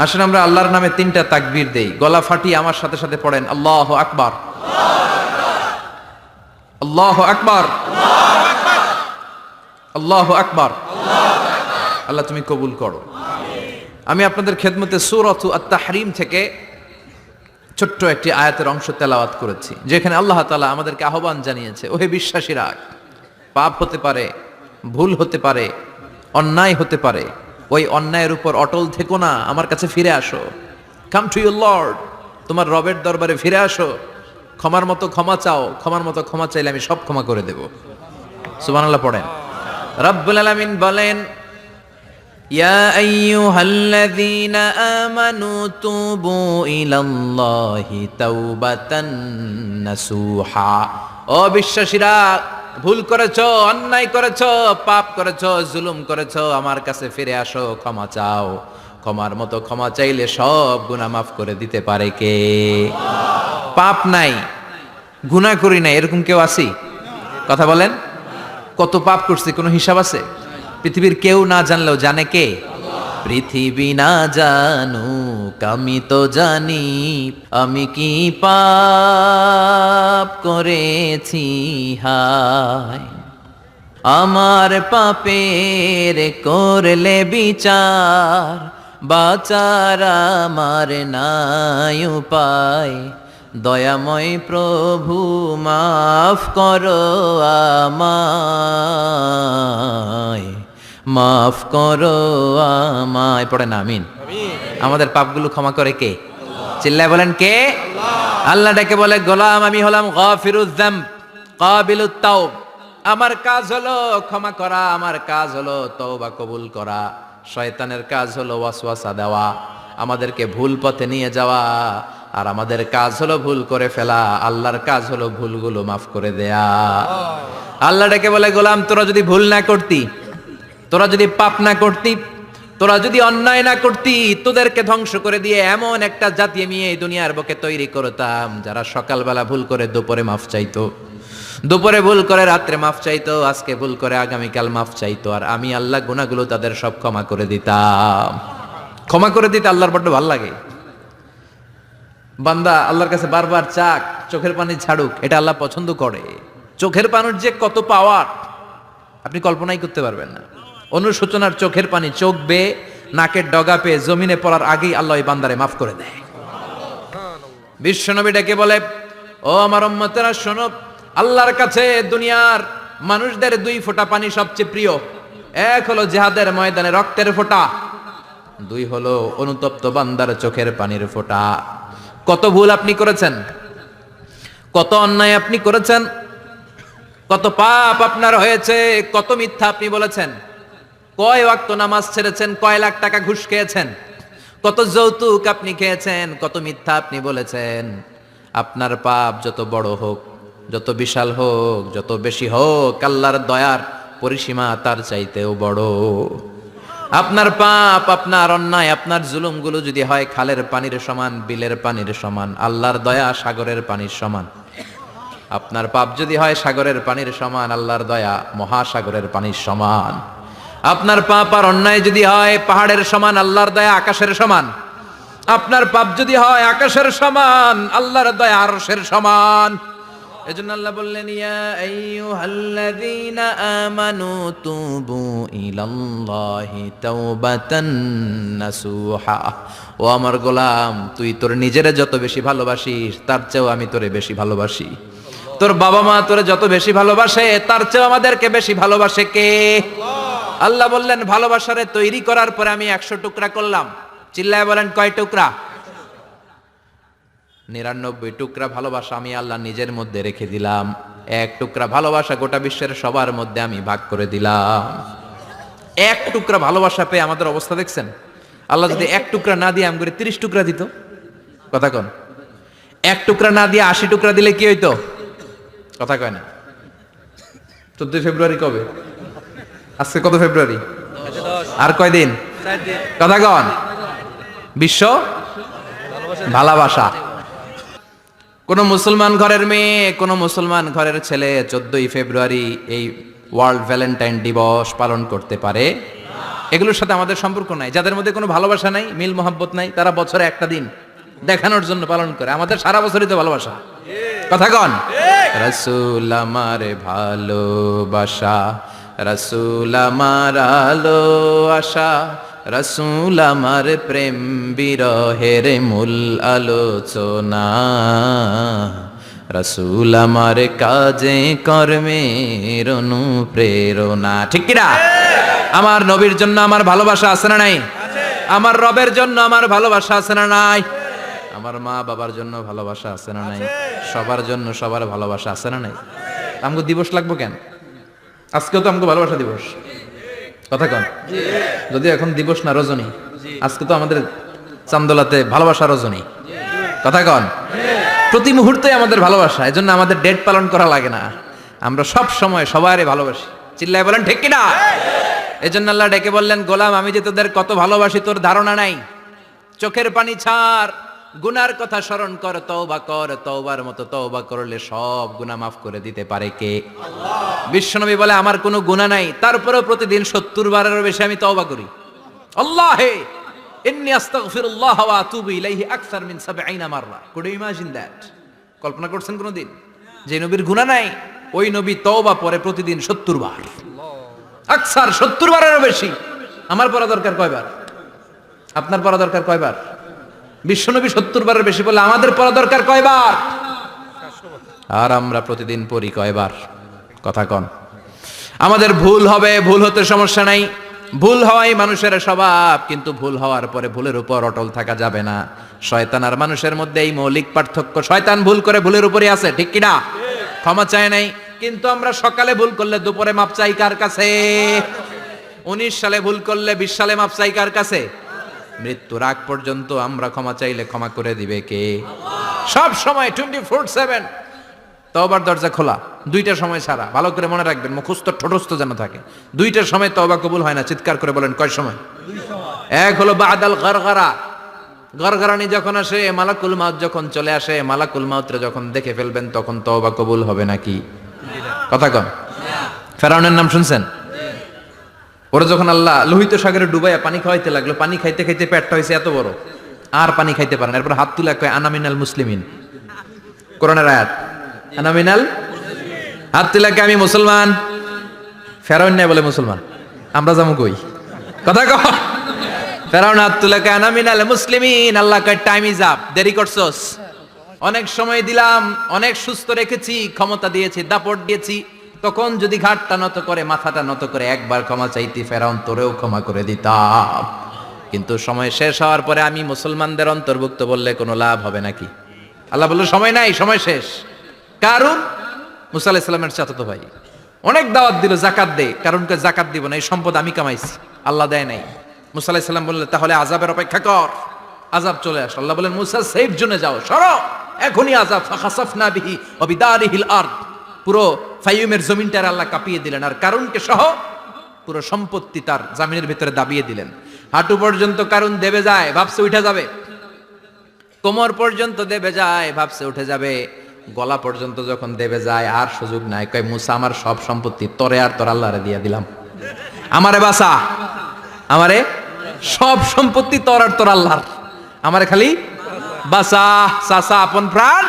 আসেন আমরা আল্লাহর নামে 3টা তাকবীর দেই, গলা ফাটিয়ে আমার সাথে সাথে পড়েন আল্লাহু আকবার, আল্লাহু আকবার, আল্লাহু আকবার। আল্লাহ তুমি কবুল করো। আমি আপনাদের খেদমতে সূরাতু আত-তাহরীম থেকে ছোট্ট একটি আয়াতের অংশ তেলাওয়াত করেছি, যেখানে আল্লাহ তাআলা আমাদেরকে আহ্বান জানিয়েছে, ওহে বিশ্বাসীরা, পাপ হতে পারে, ভুল হতে পারে, অন্যায় হতে পারে, ওই অন্যায়ের উপর অটল থেকো না, আমার কাছে ফিরে আসো। কাম টু ইউর লর্ড, তোমার রবের দরবারে ফিরে আসো, ক্ষমার মতো ক্ষমা চাও, ক্ষমার মতো ক্ষমা চাইলে আমি সব ক্ষমা করে দেব। সুবহানাল্লাহ পড়েন। রব্বুল আলামিন বলেন, ইয়া আইয়ুহাল্লাযীনা আমানু তুবু ইলাল্লাহি তাওবাতান নাসুহা। ও বিশ্বাসীরা, ভুল করেছো, অন্যায় করেছো, পাপ করেছো, জুলুম করেছো, আমার কাছে ফিরে আসো, ক্ষমা চাও। ক্ষমার মতো ক্ষমা চাইলে সব গুনাহ মাফ করে দিতে পারে কে? পাপ নাই, গুনাহ করি নাই, এরকম কেউ আছি? কথা বলেন। কত পাপ করছি কোনো হিসাব আছে? পৃথিবীর কেউ না জানলেও জানে কে? পৃথিবী না জানুক আমি তো জানি, আমি কি পাপ করেছি হায়। আমার পাপের করলে বিচার, বাঁচার আমার নাই উপায়। দয়াময় প্রভু মাফ করো আমায়, মাফ করো আমায়। পড়েন আমিন। আমাদের পাপগুলো ক্ষমা করে কে? চিল্লায় বলেন কে? আল্লাহ ডেকে বলে, গোলাম আমি হলাম গাফিরুয যামব কাবিলুত তাওব। আমার কাজ হলো ক্ষমা করা, আমার কাজ হলো তওবা কবুল করা। শয়তানের কাজ হলো ওয়াসওয়াসা দেওয়া, আমাদেরকে ভুল পথে নিয়ে যাওয়া। আর আমাদের কাজ হলো ভুল করে ফেলা, আল্লাহর কাজ হলো ভুলগুলো মাফ করে দেয়া। আল্লাহ ডেকে বলে, গোলাম তোরা যদি ভুল না করতি, তোরা যদি পাপ না করতি, তোরা যদি অন্যায় না করতি, তোদেরকে ধ্বংস করে দিয়ে এমন একটা জাতি আমি এই দুনিয়ার বুকে তৈরি করতাম যারা সকালবেলা ভুল করে দুপুরে মাফ চাইতো, দুপুরে ভুল করে রাত্রে মাফ চাইতো, আজকে ভুল করে আগামীকাল মাফ চাইতো। আর আমি আল্লাহ গুনাহগুলো তাদের সব ক্ষমা করে দিতাম। ক্ষমা করে দিতে আল্লাহর বড্ড ভালো লাগে। বান্দা আল্লাহর কাছে বারবার চাক, চোখের পানি ছাড়ুক, এটা আল্লাহ পছন্দ করে। চোখের পানির যে কত পাওয়ার আপনি কল্পনাই করতে পারবেন না। অনুশোচনার চোখের পানি চোখ বেয়ে নাকের ডগা পেয়ে জমিনে পড়ার আগেই আল্লাহ ওই বান্দারে মাফ করে দেয়। বিশ্বনবী ডেকে বলে, ও আমার উম্মতেরা শোনো, আল্লাহর কাছে দুনিয়ার মানুষদের দুই ফোঁটা পানি সবচেয়ে প্রিয়। এক হলো জিহাদের ময়দানে রক্তের ফোঁটা, দুই হলো অনুতপ্ত বান্দার চোখের পানির ফোঁটা। কত ভুল আপনি করেছেন, কত অন্যায় আপনি করেছেন, কত পাপ আপনার হয়েছে, কত মিথ্যা আপনি বলেছেন, কয় ওয়াক্ত নামাজ ছেড়েছেন, কয় লাখ টাকা ঘুষ খেয়েছেন, কত যৌতুক আপনি খেয়েছেন, কত মিথ্যা আপনি বলেছেন। আপনার পাপ যত বড় হোক, যত বিশাল হোক, যত বেশি হোক, আল্লাহর দয়ার পরিসীমা তার চাইতেও বড়। আপনার পাপ, আপনার অন্যায়, আপনার জুলুমগুলো যদি হয় খালের পানির সমান, বিলের পানির সমান, আল্লাহর দয়া সাগরের পানির সমান। আপনার পাপ যদি হয় সাগরের পানির সমান, আল্লাহর দয়া মহাসাগরের পানির সমান। আপনার পাপ আর অন্যায় যদি হয় পাহাড়ের সমান, আল্লাহর দয়া আকাশের সমান। আপনার পাপ যদি হয় আকাশের সমান, আল্লাহর দয়া আরশের সমান। এজন্য আল্লাহ বললেন, ইয়া আইয়ুহাল্লাযীনা আমানু তুবু ইলাল্লাহি তাওবাতান নাসুহা। ও আমার গোলাম, তুই তোর নিজেরে যত বেশি ভালোবাসিস তার চেয়েও আমি তোরে বেশি ভালোবাসি। তোর বাবা মা তোরে যত বেশি ভালোবাসে তার চেয়েও আমাদেরকে বেশি ভালোবাসে কে? আল্লাহ বললেন, ভালোবাসারে তৈরি করার পরে আমি 100 টুকরা করলাম। চিল্লায় বলেন কয় টুকরা? 99 টুকরা ভালোবাসা আমি আল্লাহ নিজের মধ্যে রেখে দিলাম। 1 টুকরা ভালোবাসা গোটা বিশ্বের সবার মধ্যে আমি ভাগ করে দিলাম। 1 টুকরা ভালোবাসা পেয়ে আমাদের অবস্থা দেখছেন? আল্লাহ যদি 1 টুকরা না দিয়ে আমি করে 30 টুকরা দিত, কথা কন। 1 টুকরা না দিয়ে 80 টুকরা দিলে কি হইতো? কথা কয় না। 14 ফেব্রুয়ারি কবে? আজকে কত ফেব্রুয়ারি? আর কয়দিন? কথা কন। বিশ্ব ভালোবাসা। কোন মুসলমান ঘরের মেয়ে, কোন মুসলমান ঘরের ছেলে 14ই ফেব্রুয়ারি এই ওয়ার্ল্ড ভ্যালেন্টাইন দিবস পালন করতে পারে? এগুলোর সাথে আমাদের সম্পর্ক নাই। যাদের মধ্যে কোনো ভালোবাসা নাই, মিল মোহাব্বত নাই, তারা বছরে একটা দিন দেখানোর জন্য পালন করে। আমাদের সারা বছরই তো ভালোবাসা। কথা কন। রাসূল আমার ভালোবাসা, রাসূল আমার আলো আশা, রাসূল আমার প্রেম বিরহের মূল আলোচনা, রাসূল আমার কাজে কর্মের অনুপ্রেরণা। ঠিক কিনা? আমার নবীর জন্য আমার ভালোবাসা আছে না নাই? আমার রবের জন্য আমার ভালোবাসা আছে না নাই? আমার মা বাবার জন্য ভালোবাসা আছে না নাই? সবার জন্য সবার ভালোবাসা আছে না নাই? আমগো দিবস লাগবো কেন? আজকেও তো আমগো ভালোবাসা দিবস। কথা কন। যদি এখন দিবস না, রজনী। আজকে তো আমাদের চান্দোলাতে ভালোবাসা রজনী। কথা কন। প্রতি মুহূর্তে আমাদের ভালোবাসা, এজন্য আমাদের ডেট পালন করা লাগে না। আমরা সব সময় সবারই ভালোবাসি। চিল্লায় বলেন ঠিক কিনা? এজন্য আল্লাহ ডেকে বললেন, গোলাম আমি যে তোদের কত ভালোবাসি তোর ধারণা নাই। চোখের পানি ছাড়, গুনার কথা স্মরণ কর, তওবা কর। তওবার মতো তওবা করলে সব গুনাহ মাফ করে দিতে পারে কে? আল্লাহ। বিশ্বনবী বলে আমার কোনো গুনাহ নাই, তারপরেও প্রতিদিন 70 বারেরও বেশি আমি তওবা করি। আল্লাহে ইন্নী আস্তাগফিরুল্লাহ ওয়া আতুবু ইলাইহি আকসার মিন 70 মাররা। Could you imagine that? কল্পনা করছেন কোনদিন যে নবীর গুনাহ নাই, ওই নবী তওবা পড়ে প্রতিদিন 70 বার, আকসার 70 বারেরও বেশি। আমার পড়া দরকার কয়বার? আপনার পড়া দরকার কয়বার? বিশ্বনবী 70 বারের বেশি বলে আমাদের পড়া দরকার কয়বার? আর আমরা প্রতিদিন পড়ি কয়বার? কথা কন। আমাদের ভুল হবে, ভুল হতে সমস্যা নাই, ভুল হওয়াই মানুষের স্বভাব, কিন্তু ভুল হওয়ার পরে ভুলের উপর অটল থাকা যাবে না। শয়তান আর মানুষের মধ্যে এই মৌলিক পার্থক্য। শয়তান ভুল করে ভুলের উপরই আছে, ঠিক কি না? ক্ষমা চায় নাই, কিন্তু আমরা সকালে ভুল করলে দুপুরে মাপ চাই কার কাছে? 19 সালে ভুল করলে 20 সালে মাপ চাই কার কাছে? মৃত্যুর আগ পর্যন্ত আমরা ক্ষমা চাইলে ক্ষমা করে দিবে কে? সব সময় 24/7 তওবার দরজা খোলা, দুইটার সময় ছাড়া। ভালো করে মনে রাখবেন, মুখস্থ ঠোঁটস্থ যেন থাকে। দুইটার সময় তওবা কবুল হয় না, চিৎকার করে বলেন কয় সময়? এক হলো বাদাল গরগরা, গরগরানি যখন আসে, মালাকুল মাউত যখন চলে আসে, মালাকুল মাউতরে যখন দেখে ফেলবেন তখন তওবা কবুল হবে নাকি? কথা কন। ফেরাউনের নাম শুনছেন? ওরা যখন আল্লাহ লোহিত সাগরে ডুবাইয়া পানি খাওয়াইতে লাগলো, পানি খাইতে খাইতে পেটটা হয়েছে এত বড়, আর পানি খাইতে পারে না। এরপর হাত তুলে কয় আনা মিনাল মুসলিমিন, কোরআনের আয়াত, আনা মিনাল, হাত তুলে কয় আমি মুসলমান। ফেরাউন নাই বলে মুসলমান, আমরা যাবো কই? কথা কহ। ফেরাউন হাত তুলে কয় আনা মিনাল মুসলিমিন। আল্লাহ কয় টাইম ইজ আপ, দেরি করছস, অনেক সময় দিলাম, অনেক সুস্থ রেখেছি, ক্ষমতা দিয়েছি, দাপট দিয়েছি, তখন যদি ঘাটটা নত করে, মাথাটা নত করে একবার ক্ষমা চাইতি, ফেরাউন তোরেও ক্ষমা করে দিতাম। কিন্তু সময় শেষ হওয়ার পরে আমি মুসলমানদের অন্তর্ভুক্ত বললে কোনো লাভ হবে নাকি? আল্লাহ বলল সময় নাই, সময় শেষ। কারণ মুসা আলাইহিস সালামের চাচাতো ভাই অনেক দাওয়াত দিল, জাকাত দে, কারণকে জাকাত দিব না, এই সম্পদ আমি কামাইছি, আল্লাহ দেয় নাই। মুসা আলাইহিস সালাম বললেন তাহলে আযাবের অপেক্ষা কর, আযাব চলে আসে। আল্লাহ বলেন মুসা সেফ জোনে যাও, সরো, এখনই আযাব। ফাখাসাফনা বিহি ওয়া বিদারিহিল আরদ, পুরো ফাইয়ুমের জমিনটার আল্লাহ কাঁপিয়ে দিলেন, আর কারুনকে সহ পুরো সম্পত্তি তার জামিনের ভিতরে দাবিয়ে দিলেন। হাঁটু পর্যন্ত কারুন দেবে যায়, ভাবছে উঠে যাবে, কোমর পর্যন্ত দেবে যায়, ভাবছে উঠে যাবে, গলা পর্যন্ত যখন দেবে যায় আর সুযোগ নাই। কয় মুসা আমার সব সম্পত্তি তোরে আর তোর আল্লাহরে দিয়ে দিলাম, আমারে বাঁচা, আমারে সব সম্পত্তি তোর আর তোর আল্লাহর, আমারে খালি বাঁচা, চাচা আপন প্রাণ।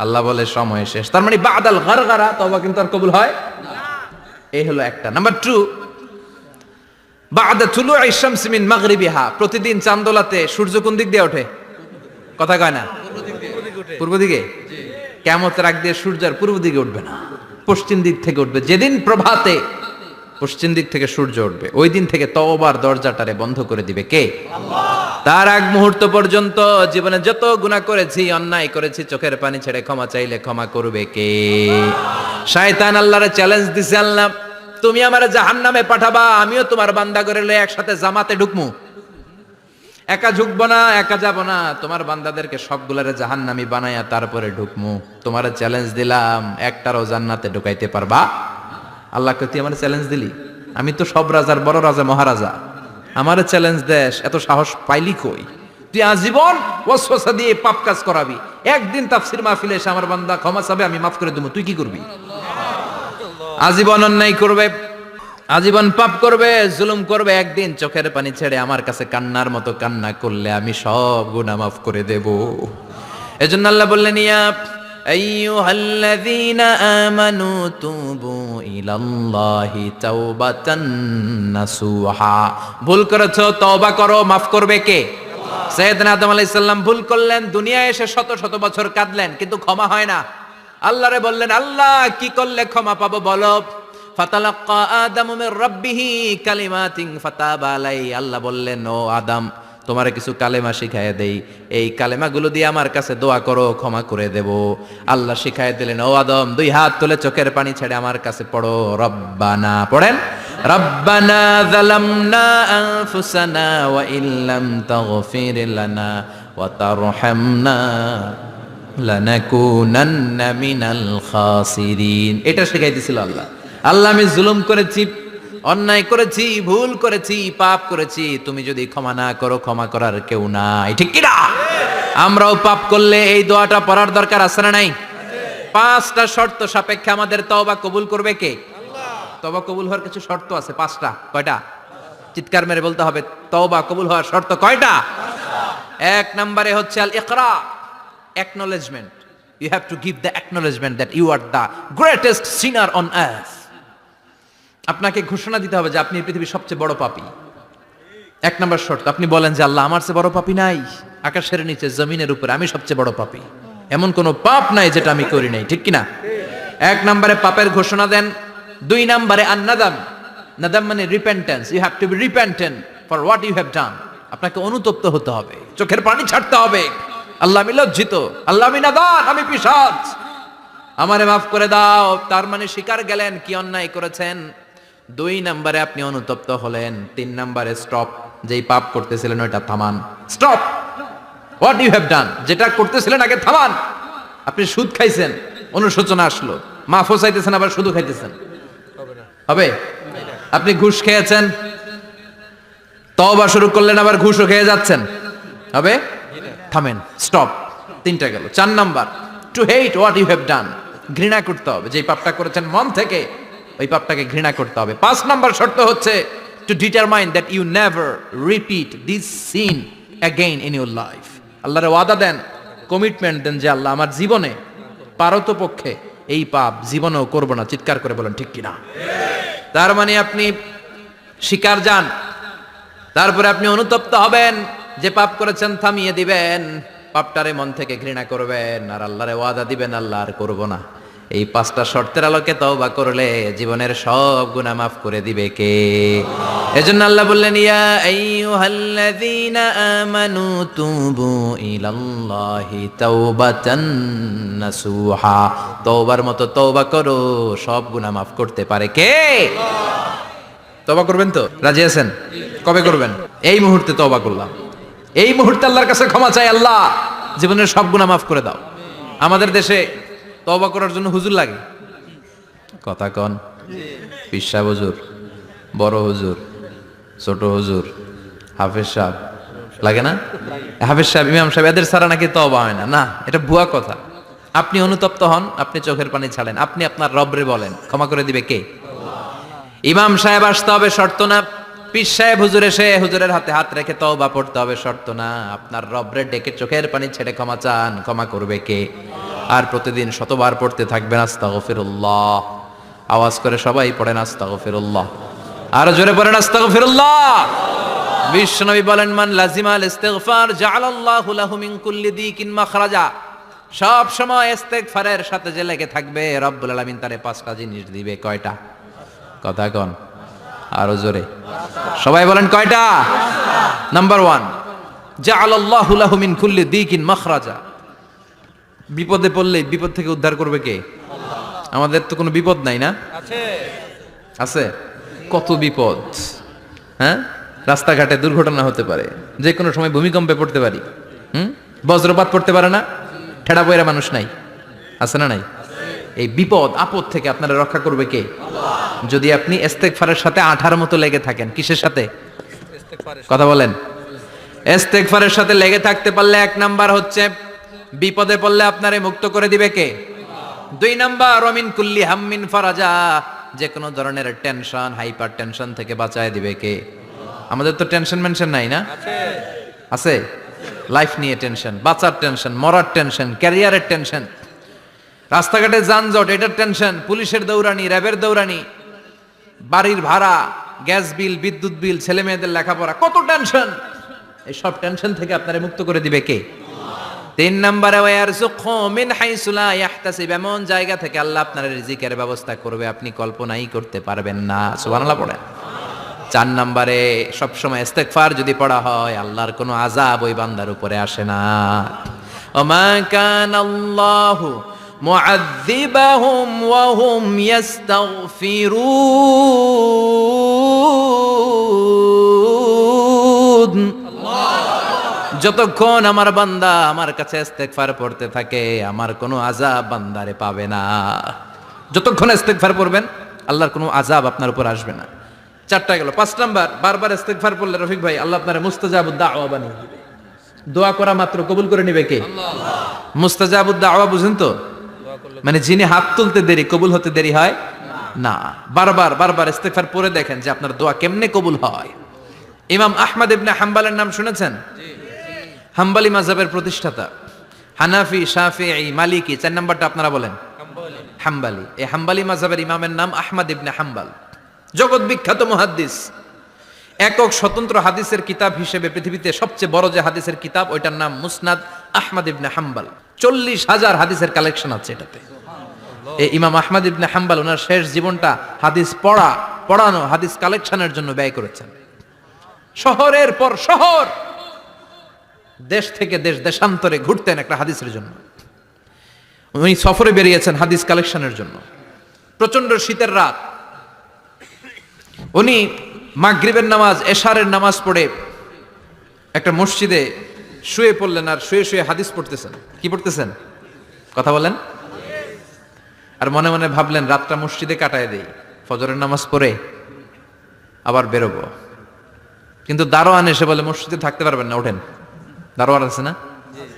আল্লাহ বলে সময় শেষ। তার মানে বাদাল গরগরা তওবা কিন্তু আর কবুল হয় না। এই হলো একটা। নাম্বার 2, বাদা তুলুই শামস মিন মাগরিবিহা, প্রতিদিন চাঁদোলাতে সূর্য কোন দিক দিয়ে ওঠে? কথা কয় না? পূর্ব দিকে। কিয়ামতের আগ দিয়ে সূর্য আর পূর্ব দিকে উঠবে না, পশ্চিম দিক থেকে উঠবে। যেদিন প্রভাতে পশ্চিম দিক থেকে সূর্য উঠবে, ওই দিন থেকে তওবার দরজাটারে বন্ধ করে দিবে কে? আল্লাহ। তার আগ মুহূর্ত পর্যন্ত জীবনে যত গুনাহ করেছি, অন্যায় করেছি, চোখের পানি ছেড়ে ক্ষমা চাইলে ক্ষমা করবে কে? শয়তান আল্লাহরে চ্যালেঞ্জ দিছে, আল্লাহ তুমি আমারে জাহান্নামে পাঠাবা, আমিও তোমার বান্দা করে লয়ে একসাথে জামাতে ঢুকমু, একা ঢুকবো না, একা যাব না, তোমার বান্দাদেরকে সবগুলারে জাহান্নামী বানায়া তারপরে ঢুকমু। তোমারে চ্যালেঞ্জ দিলাম, একটারও জান্নাতে ঢুকাইতে পারবা? আল্লাহকে তুই আমার চ্যালেঞ্জ দিলি, আমি তো সব রাজার বড় রাজা, মহারাজা, আমারে চ্যালেঞ্জ দেশ, এত সাহস পাইলি কই? তুই আজীবন ওয়াসওয়াসা দিয়ে পাপ কাজ করাবি, একদিন তাফসীর মাহফিলে এসে আমার বান্দা ক্ষমা চাবে, আমি মাফ করে দেবো, তুই কি করবি? আজীবন অন্যায় করবে, আজীবন পাপ করবে, জুলুম করবে, একদিন চোখের পানি ছেড়ে আমার কাছে কান্নার মতো কান্না করলে আমি সব গুনাহ মাফ করে দেব। এজন্য আল্লাহ বললেন ইয়া আইয়ুহাল্লাযীনা আমানু তুবু ইলাল্লাহি তাওবাতান নাসুহা, ভুল করেছো তওবা করো, মাফ করবে কে? আল্লাহ। সাইয়েদনা আদম আলাইহিস সালাম ভুল করলেন, দুনিয়ায় এসে শত শত বছর কাঁদলেন, কিন্তু ক্ষমা হয় না। আল্লাহরে বললেন আল্লাহ কি করলে ক্ষমা পাবো বলো? ফাতালাক্কা আদামু মির রাব্বিহি কালিমাতিন ফাতাবা আলাই, আল্লাহ বললেন ও আদম তোমারে কিছু কালেমা শিখাইয়া দেই, এই কালেমাগুলো দিয়ে আমার কাছে দোয়া করো, ক্ষমা করে দেব। আল্লাহ শিখাইয়া দিলেন ও আদম 2 হাত তুলে চোখের পানি ছেড়ে আমার কাছে পড়ো, রব্বানা, পড়েন, রব্বানা যালামনা আনফুসানা ওয়া ইল্লাম তাগফির লানা ওয়া তারহামনা লানাকুনান্না মিনাল খাসিরিন। এটা শিখাই দিছিল আল্লাহ। আল্লাহ আমি জুলুম করেছি, অন্যায় করেছি, ভুল করেছি, পাপ করেছি, তুমি যদি ক্ষমা না করো ক্ষমা করার কেউ নাই, ঠিক কি না? আমরাও পাপ করলে এই দোয়াটা পড়ার দরকার আছে না নাই? 5টা শর্ত সাপেক্ষে আমাদের তওবা কবুল করবে কে? আল্লাহ। তওবা কবুল হওয়ার কিছু শর্ত আছে 5টা। কয়টা? চিৎকার মেরে বলতে হবে, তওবা কবুল হওয়ার শর্ত কয়টা? 1 নম্বরে হচ্ছে আল ইকরা, acknowledgement. You have to give the acknowledgement that you are the greatest sinner on earth. আপনাকে ঘোষণা দিতে হবে যে আপনি পৃথিবীর সবচেয়ে বড় পাপী। 1 নম্বর শর্ত, আপনি বলেন যে আল্লাহ আমার চেয়ে বড় পাপী নাই, আকাশের নিচে জমিনের উপরে আমি সবচেয়ে বড় পাপী, এমন কোনো পাপ নাই যেটা আমি করি নাই, ঠিক কিনা? 1 নম্বরে পাপের ঘোষণা দেন। 2 নম্বরে আন-নাদাম, নাদাম মানে repentance, you have to be repentant for what you have done. আপনাকে অনুতপ্ত হতে হবে, চোখের পানি ছাড়তে হবে, আল্লাহ আমি লজ্জিত, আল্লাহ আমি নাদান, আমি পিশাচ, আমারে মাফ করে দাও। তার মানে স্বীকার গেলেন কি অন্যায় করেছেন। 2 নম্বরে আপনি অনুতপ্ত হলেন। 3 নম্বরে স্টপ, যেই পাপ করতেছিলেন ওইটা থামান, stop what you have done, যেটা করতেছিলেন আগে থামান। আপনি সুদ খাইছেন, অনুশোচনা আসলো, মাফও চাইতেছেন আবার সুদও খাইতেছেন, হবে? আপনি ঘুষ খেয়েছেন, তওবা শুরু করলেন আবার ঘুষও খেয়ে যাচ্ছেন, হবে? থামেন, স্টপ। 3টা গেল। 4 number, to hate what you have done, ঘৃণা করতে হবে, যেই পাপটা করেছেন মন থেকে ওই পাপটাকে ঘৃণা করতে হবে। 5 নাম্বার শর্ত হচ্ছে to determine that you never repeat this sin again in your life. আল্লাহর ওয়াদা দেন, কমিটমেন্ট দেন যে আল্লাহ আমার জীবনে পারতপক্ষে এই পাপ জীবনেও করব না। চিৎকার করে বলেন ঠিক কিনা? তার মানে আপনি স্বীকার যান, তারপরে আপনি অনুতপ্ত হবেন, যে পাপ করেছেন থামিয়ে দিবেন, পাপটারে মন থেকে ঘৃণা করবেন, আর আল্লাহরে ওয়াদা দিবেন আল্লাহ আর করব না। এই 5টা শর্তের আলোকে তওবা করলে জীবনের সব গুনাহ মাফ করে দিবে কে? এজন্য আল্লাহ বললেন, ইয়া আইয়ুহাল্লাযীনা আমানু তুবু ইলাল্লাহি তাওবাতান নাসুহা, তওবার মতো তওবা করো, সব গুনাহ মাফ করতে পারে কে? তওবা করবেন তো? রাজি আছেন? কবে করবেন? এই মুহূর্তে তওবা করলাম, এই মুহূর্তে আল্লাহর কাছে ক্ষমা চাই, আল্লাহ জীবনের সব গুনাহ মাফ করে দাও। আমাদের দেশে তওবা করার জন্য হুজুর লাগে, কথা কন? পীর সাহেব হুজুর, বড় হুজুর, ছোট হুজুর, হাফেজ সাহেব লাগে না? হাফেজ সাহেব, ইমাম সাহেব, এদের ছাড়া নাকি তওবা হয় না। না, এটা ভুয়া কথা। আপনি অনুতপ্ত হন, আপনি চোখের পানি ছাড়েন, আপনি আপনার রবরে বলেন, ক্ষমা করে দিবে কে? ইমাম সাহেব আসতে হবে শর্ত না, পীর সাহেব হুজুর এসে হুজুরের হাতে হাত রেখে তওবা পড়তে হবে শর্ত না। আপনার রবরে ডেকে চোখের পানি ছেড়ে ক্ষমা চান, ক্ষমা করবে কে? আর প্রতিদিন শতবার পড়তে থাকবেন আস্তাগফিরুল্লাহ। আওয়াজ করে সবাই পড়েন আস্তাগফিরুল্লাহ, আরো জোরে পড়েন আস্তাগফিরুল্লাহ। বিশ্বনবী বলেন, মান লাজিমাল ইস্তিগফার জাআলাল্লাহু লাহু মিন কুল্লি দিকিন মাখরাজা, সব সময় ইস্তিগফারের সাথে যে লেগে থাকবে রব্বুল আলামিন তারে 5টা জিনিস দিবে। কয়টা? কথা কন, আরো জোরে সবাই বলেন কয়টা? নাম্বার 1, জাআলাল্লাহু লাহু মিন কুল্লি দিকিন মাখরাজা, বিপদে পড়লে বিপদ থেকে উদ্ধার করবে কে? আমাদের তো কোনো বিপদ নাই না? আছে, কত বিপদ। হ্যাঁ, রাস্তাঘাটে দুর্ঘটনা হতে পারে, যে কোনো সময় ভূমিকম্পে পড়তে পারি, বজ্রপাত পড়তে পারে না, ঠেড়া পয়রা মানুষ নাই, আছে না নাই? এই বিপদ আপদ থেকে আপনারা রক্ষা করবে কে? যদি আপনি ইস্তেগফারের সাথে আঠার মতো লেগে থাকেন। কিসের সাথে? কথা বলেন। ইস্তেগফারের সাথে লেগে থাকতে পারলে 1 নাম্বার হচ্ছে বিপদে পড়লে আপনারে মুক্ত করে দিবে কে? 2 নাম্বার ওমিন কুল্লি হাম্মিন ফারাজা, যে কোনো ধরনের টেনশন, হাইপার টেনশন থেকে বাঁচায় দিবে কে? আমাদের তো টেনশন মেনশন নাই না? আছে। লাইফ নিয়ে টেনশন, বাঁচার টেনশন, মরার টেনশন, ক্যারিয়ারের টেনশন, রাস্তাঘাটে যানজট এটার টেনশন, পুলিশের দৌড়ানি, র্যাবের দৌড়ানি, বাড়ির ভাড়া, গ্যাস বিল, বিদ্যুৎ বিল, ছেলে মেয়েদের লেখাপড়া, কত টেনশন। এই সব টেনশন থেকে আপনারে মুক্ত করে দিবে কে? 3 নম্বরে ওয়ারযুকহু মিন হাইসু লা ইয়াহতাসিব, এমন জায়গা থেকে আল্লাহ আপনার রিজিকের ব্যবস্থা করবে আপনি কল্পনাই করতে পারবেন না। সুবহানাল্লাহ পড়েন। 4 নম্বরে সবসময় ইস্তেগফার যদি পড়া হয় আল্লাহর কোনো আযাব ওই বান্দার উপরে আসে না। ওমা কানাল্লাহু মুআযযিবাহুম ওয়া হুম ইস্তাগফিরুন, যতক্ষণ আমার বান্দা আমার কাছে ইস্তেগফার পড়তে থাকে আমার কোনো আযাব বান্দারে পাবে না। যতক্ষণ ইস্তেগফার পড়বেন আল্লাহর কোনো আযাব আপনার উপর আসবে না। 4টা গেল। 5 নাম্বার, বারবার ইস্তেগফার পড়লে রফিক ভাই আল্লাহ আপনার মুস্তাজাবুদ দাওয়া বানিয়ে দিবে। দোয়া করা মাত্র কবুল করে নিবে কে? আল্লাহ। মুস্তাজাবুদ দাওয়া বুঝেন তো? মানে যিনি হাত তুলতে দেরি কবুল হতে দেরি হয় না। বারবার বারবার ইস্তেগফার পড়ে দেখেন যে আপনার দোয়া কেমনে কবুল হয়। ইমাম আহমদ ইবনে হাম্বলের নাম শুনেছেন? হাম্বলি মাযহাবের প্রতিষ্ঠাতা। হানাফি, শাফিঈ, মালিকি, 4 নাম্বারটা আপনারা বলেন হাম্বলি। এই হাম্বলি মাযহাবের ইমামের নাম আহমদ ইবনে হাম্বল, জগৎ বিখ্যাত মুহাদ্দিস। একক স্বতন্ত্র হাদিসের কিতাব হিসেবে পৃথিবীতে সবচেয়ে বড় যে হাদিসের কিতাব ওইটার নাম মুসনাদ আহমদ ইবনে হাম্বল। 40,000 হাদিসের কালেকশন আছে এটাতে। এই ইমাম আহমদ ইবনে হাম্বল ওনার শেষ জীবনটা হাদিস পড়ানো, হাদিস কালেকশনের জন্য ব্যয় করেছেন। শহরের পর শহর, দেশ থেকে দেশ, দেশান্তরে ঘুরতেন একটা হাদিসের জন্য। উনি সফরে বেরিয়েছেন হাদিস কালেকশনের জন্য। প্রচন্ড শীতের রাত, উনি মাগরিবের নামাজ, এশারের নামাজ পড়ে একটা মসজিদে শুয়ে পড়লেন, আর শুয়ে শুয়ে হাদিস পড়তেছেন। কি পড়তেছেন? কথা বলেন। আর মনে মনে ভাবলেন রাতটা মসজিদে কাটায় দেই, ফজরের নামাজ পড়ে আবার বেরোবো। কিন্তু দারোয়ান এসে বলে মসজিদে থাকতে পারবেন না, ওঠেন। দারোয়ান আছে না?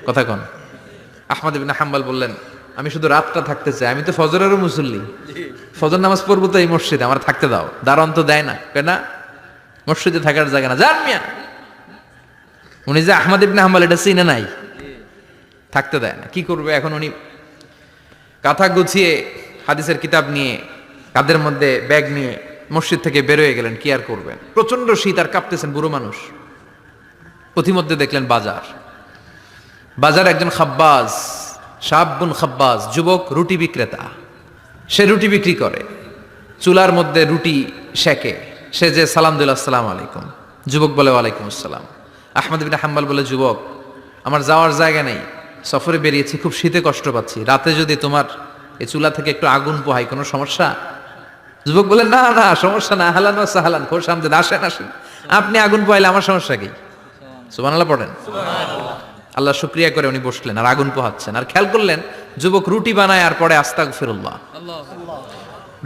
কথা কন। আহমদ ইবনে হাম্বল বললেন আমি শুধু রাতটা থাকতে চাই, আমি তো ফজরেরও মুসল্লি, ফজর নামাজ পড়বো তো এই মসজিদে, আমার থাকতে দাও। দারোয়ান তো দেয় না, কেন? মসজিদে থাকার জায়গা না, যান মিয়া। উনি যে আহমদ ইবনে হাম্বল এটা চিনে নাই, থাকতে দেয় না। কি করবে এখন? উনি কাঁথা গুছিয়ে হাদিসের কিতাব নিয়ে কাঁধের মধ্যে ব্যাগ নিয়ে মসজিদ থেকে বেরোয় গেলেন। কি আর করবেন, প্রচন্ড শীত, আর কাঁপতেছেন, বুড়ো মানুষ। পথিমধ্যে দেখলেন বাজার একজন খাব্বাজ, শাবুন খাব্বাজ, যুবক রুটি বিক্রেতা। সে রুটি বিক্রি করে, চুলার মধ্যে রুটি সেকে। সে যে সালাম দিল, আসসালামু আলাইকুম। যুবক বলে ওয়ালাইকুম আসসালাম। আহমদ ইবনে হাম্বল বলে যুবক আমার যাওয়ার জায়গা নেই, সফরে বেরিয়েছি, খুব শীতে কষ্ট পাচ্ছি, রাতে যদি তোমার এই চুলা থেকে একটু আগুন পোহাই কোনো সমস্যা? যুবক বলে না না সমস্যা না, আহলান ওয়া সাহলান, খোশ আমদেদ, আসেন আসেন, আপনি আগুন পোহাইলে আমার সমস্যা কি? সুবহানাল্লাহ পড়েন। আল্লাহ শুকরিয়া করে উনি বসলেন আর আগুন পোহাচ্ছেন। আর খেয়াল করলেন যুবক রুটি বানায় আর পরে আস্তাগফিরুল্লাহ,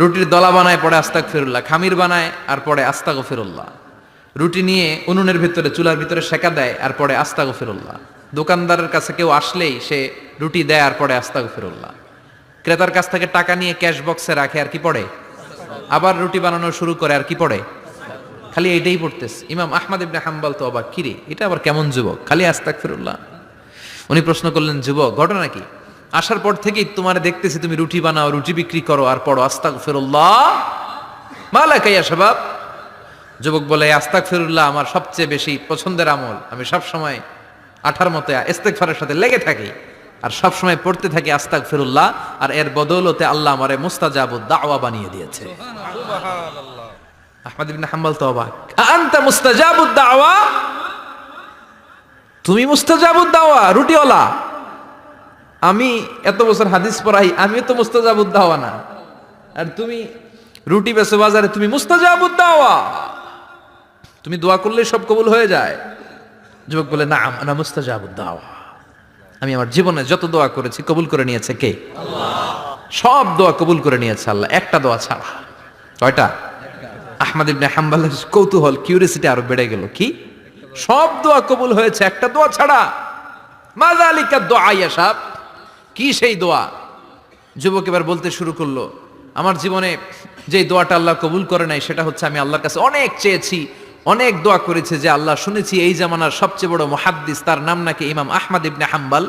রুটির দলা বানায় পরে আস্তাগফিরুল্লাহ, খামির বানায় আর পরে আস্তাগফিরুল্লাহ, রুটি নিয়ে উনুনের ভিতরে চুলার ভিতরে সেকা দেয় আর পরে আস্তাগফিরুল্লাহ। দোকানদারের কাছে কেউ আসলেই সে রুটি দেয় আর পরে আস্তাগফিরুল্লাহ। ক্রেতার কাছ থেকে টাকা নিয়ে ক্যাশ বক্সে রাখে আর কি পড়ে, আবার রুটি বানানো শুরু করে আর কি পড়ে, খালি এইটাই পড়তেছে। ইমাম আহমদ ইবনে হাম্বল তো অবাক, কিরে এটা আবার কেমন যুবক, খালি আস্তাগফিরুল্লাহ। উনি প্রশ্ন করলেন যুবক ঘটনা কি? আসার পর থেকেই তোমার দেখতেছি তুমি রুটি বানাও, রুটি বিক্রি করো আর পড়ো আস্তাগফিরুল্লাহ, মালাকা ইয়া শাবাব। যুবক বলে আস্তাগফিরুল্লাহ আমার সবচেয়ে বেশি পছন্দের আমল, আমি সব সময় আঠার মতো ইস্তেগফারের সাথে লেগে থাকি আর সব সময় পড়তে থাকি আস্তাগফিরুল্লাহ, আর এর বদৌলতে আল্লাহ আমারে মুস্তাজাবুদ দাওয়া বানিয়ে দিয়েছে। সুবহানাল্লাহ। আহমদ ইবনে হাম্বল তো অবাক, আনতা মুস্তাজাবুদ দাওয়া, তুমি মুস্তাজাবুদ দাওয়া, রুটিওয়ালা। আমি এত বছর হাদিস পড়াই, আমিও তো মুস্তাজাবুদ দাওয়া না, আর তুমি রুটি বেচো বাজারে, তুমি মুস্তাজাবুদ দাওয়া, তুমি দোয়া করলে সব কবুল হয়ে যায়। যুবক বলে না আনা মুস্তাজাবুদ দাওয়া, আমি আমার জীবনে যত দোয়া করেছি কবুল করে নিয়েছে কে? আল্লাহ। সব দোয়া কবুল করে নিয়েছে আল্লাহ, একটা দোয়া ছাড়া। কয়টা? আহমদ ইবনে হাম্বলের কৌতূহল, কিউরিয়াসিটি আরো বেড়ে গেল। কি? সব দোয়া কবুল হয়েছে একটা দোয়া ছাড়া। মাযালিকা দোয়া ইয়া শাব, কি সেই দোয়া? যুবক এবার বলতে শুরু করলো আমার জীবনে যে দোয়াটা আল্লাহ কবুল করে নাই সেটা হচ্ছে আমি আল্লাহর কাছে অনেক চেয়েছি, অনেক দোয়া করেছে যে আল্লাহ শুনেছি এই জামানার সবচেয়ে বড় মুহাদ্দিস, তার নাম নাকি ইমাম আহমদ ইবনে হাম্বল।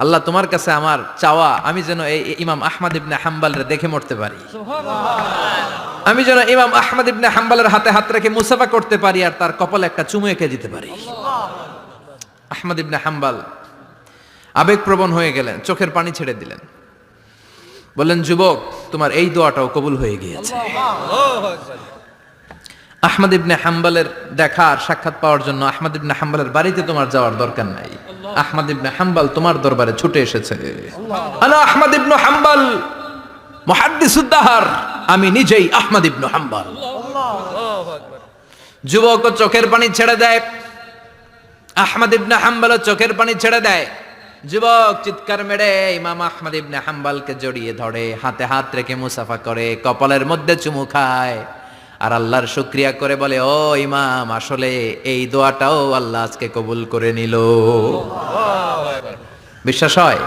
আল্লাহ তোমার কাছে আমার চাওয়া আমি যেন এই ইমাম আহমদ ইবনে হাম্বলের দেখে মরতে পারি, আমি যেন ইমাম আহমদ ইবনে হাম্বলের হাতে হাত রেখে মুসাফা করতে পারি আর তার কপালে একটা চুমু এঁকে দিতে পারি। আহমদ ইবনে হাম্বল আবেগপ্রবণ হয়ে গেলেন, চোখের পানি ছেড়ে দিলেন, বললেন যুবক তোমার এই দোয়াটাও কবুল হয়ে গিয়েছে। আহমদ ইবনে হাম্বলের দেখা আর সাক্ষাৎ পাওয়ার জন্য আহমদ ইবনে হাম্বলের বাড়িতে তোমার যাওয়ার দরকার নাই, আহমদ ইবনে হাম্বল তোমার দরবারে ছুটে এসেছে। আনা আহমদ ইবনে হাম্বল মুহাদ্দিসুদ দাহর, আমি নিজেই আহমদ ইবনে হাম্বল। যুবক চোখের পানি ছেড়ে দেয়, আহমদ ইবনে হাম্বল চোখের পানি ছেড়ে দেয়। যুবক চিৎকার মেরে ইমাম আহমদ ইবনে হাম্বলকে জড়িয়ে ধরে, হাতে হাত রেখে মুসাফা করে, কপালের মধ্যে চুমু খায় আর আল্লাহর শুকরিয়া করে বলে, ও ইমাম, আসলে এই দোয়াটাও আল্লাহ আজকে কবুল করে নিল। বিশ্বাস হয়?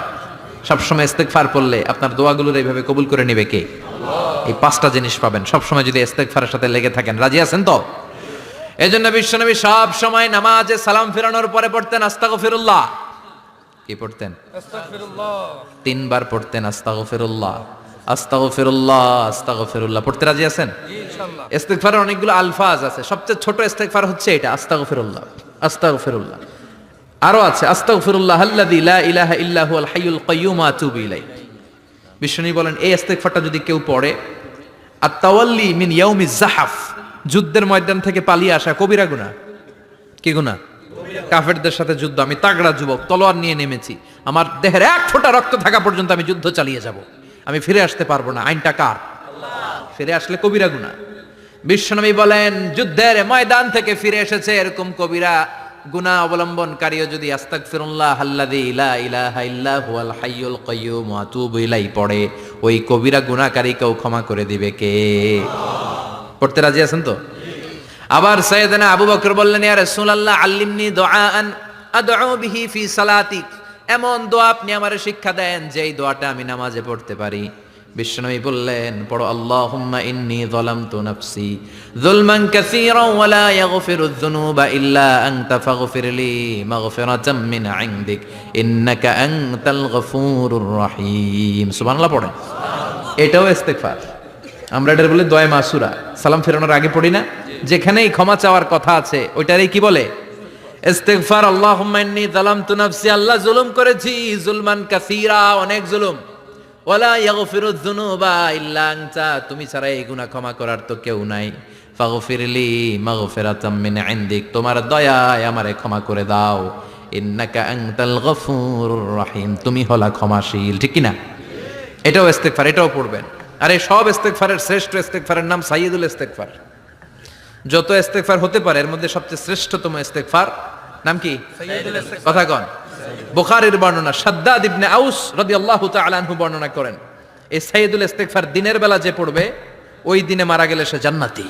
সবসময় ইস্তেগফার পড়লে আপনার দোয়াগুলোর এইভাবে কবুল করে নিবে কে? এই পাঁচটা জিনিস পাবেন সবসময় যদি ইস্তেগফারের সাথে লেগে থাকেন। রাজি আছেন তো? এই জন্য বিশ্বনবী সব সময় নামাজে সালাম ফেরানোর পরে পড়তেন আস্তাগফিরুল্লাহ। কি পড়তেন? আস্তাগফিরুল্লাহ। 3 বার পড়তেন আস্তাগফিরুল্লাহ, আস্তাগফিরুল্লাহ, আস্তাগফিরুল্লাহ। পড়তে রাজি আছেন? ইনশাআল্লাহ। ইস্তেগফারের অনেকগুলো আলফাজ আছে, সবচেয়ে ছোট ইস্তেগফার হচ্ছে এটা, আস্তাগফিরুল্লাহ, আস্তাগফিরুল্লাহ। আরো আছে আস্তাগফিরুল্লাহ আল্লাযী লা ইলাহা ইল্লা হুয়াল হাইয়ুল কাইয়্যুম ওয়া আতুবু ইলাইহি। বিশ্বনবী বলেন এই ইস্তেগফারটা যদি কেউ পড়ে, আত-তাওয়াল্লি মিন ইয়াউমিজ জাহাফ, যুদ্ধের ময়দান থেকে পালিয়ে আসা কবিরা গুনাহ। কি গুনাহ? কাফেরদের সাথে যুদ্ধ, আমি তাগড়া যুবক, তলোয়ার নিয়ে নেমেছি, আমার দেহের এক ফোঁটা রক্ত থাকা পর্যন্ত আমি যুদ্ধ চালিয়ে যাব, আমি ফিরে আসতে পারবো না, আইনটা কার? ফিরে আসলে কবিরা গুনাহ। বিশ্বনবী বলেন যুদ্ধের ময়দান থেকে ফিরে এসেছে এরকম কবিরা গুনাহ অবলম্বনকারীও যদি আস্তাগফিরুল্লাহ আল্লাযী লা ইলাহা ইল্লা হুয়াল হাইয়ুল কাইয়্যুম ওয়া আতুবু ইলাইহি পড়ে, ওই কবিরা গুনাহকারীকেও ক্ষমা করে দিবে কে? পড়তে রাজি আছেন তো? আবার সাইয়েদনা আবু বকর বললেন, ইয়া রাসূলুল্লাহ আল্লিমনি দুআআন আদউ বিহি ফি সালাতি, এমন দোয়া আপনি আমারে শিক্ষা দেন যেই দোয়াটা আমি নামাজে পড়তে পারি। বিশ্বনবী বললেন, পড়ো আল্লাহুম্মা ইন্নী যালামতু নাফসি যুলমান কাসীরান ওয়া লা ইয়াগফিরুয যুনুবা ইল্লা আনতা ফাগফিরলি মাগফিরাতাম মিন ইনদিক ইন্নাকা আনতাল গফুরুর রহিম। সুবহানাল্লাহ পড়েন। এটাও ইস্তেগফার। আমরা এটার বলে দোয়া মাসুরা, সালাম ফেরানোর আগে পড়ি না? যেখানেই ক্ষমা চাওয়ার কথা আছে ওইটারই কি বলে? ইস্তেগফার। আল্লাহুম্মা ইন্নী যালামতু নাফসি, আল্লাহ জুলুম করেছি, যুলমান কাসীরা, অনেক জুলুম, ওয়ালা ইয়াগফিরুয যুনুবা ইল্লা আনতা, তুমি ছাড়া এই গুনাহ ক্ষমা করার তো কেউ নাই। ফাগফিরলি মাগফিরাতাম মিন ইনদিক, তোমার দয়ায় আমারে ক্ষমা করে দাও। ইন্নাকা আনতাল গফুরুর রহিম, তুমি হলা ক্ষমাশীল। ঠিক কি না? এটাও ইস্তেগফার, এটাও পড়বেন। আর এই সব ইস্তেগফারের শ্রেষ্ঠ ইস্তেগফারের নাম সাইয়্যিদুল ইস্তেগফার। যত ইস্তেগফার হতে পারে এর মধ্যে সবচেয়ে শ্রেষ্ঠতম ইস্তেগফার নাম কি? সাইয়্যিদুল ইস্তেগফার। কথা কন। বুখারীর বর্ণনা, শাদ্দাদ ইবনে আউস রাদিয়াল্লাহু তাআলা আনহু বর্ণনা করেন, এই সাইয়্যিদুল ইস্তেগফার দিনের বেলা যে পড়বে ওই দিনে মারা গেলে সে জান্নাতি।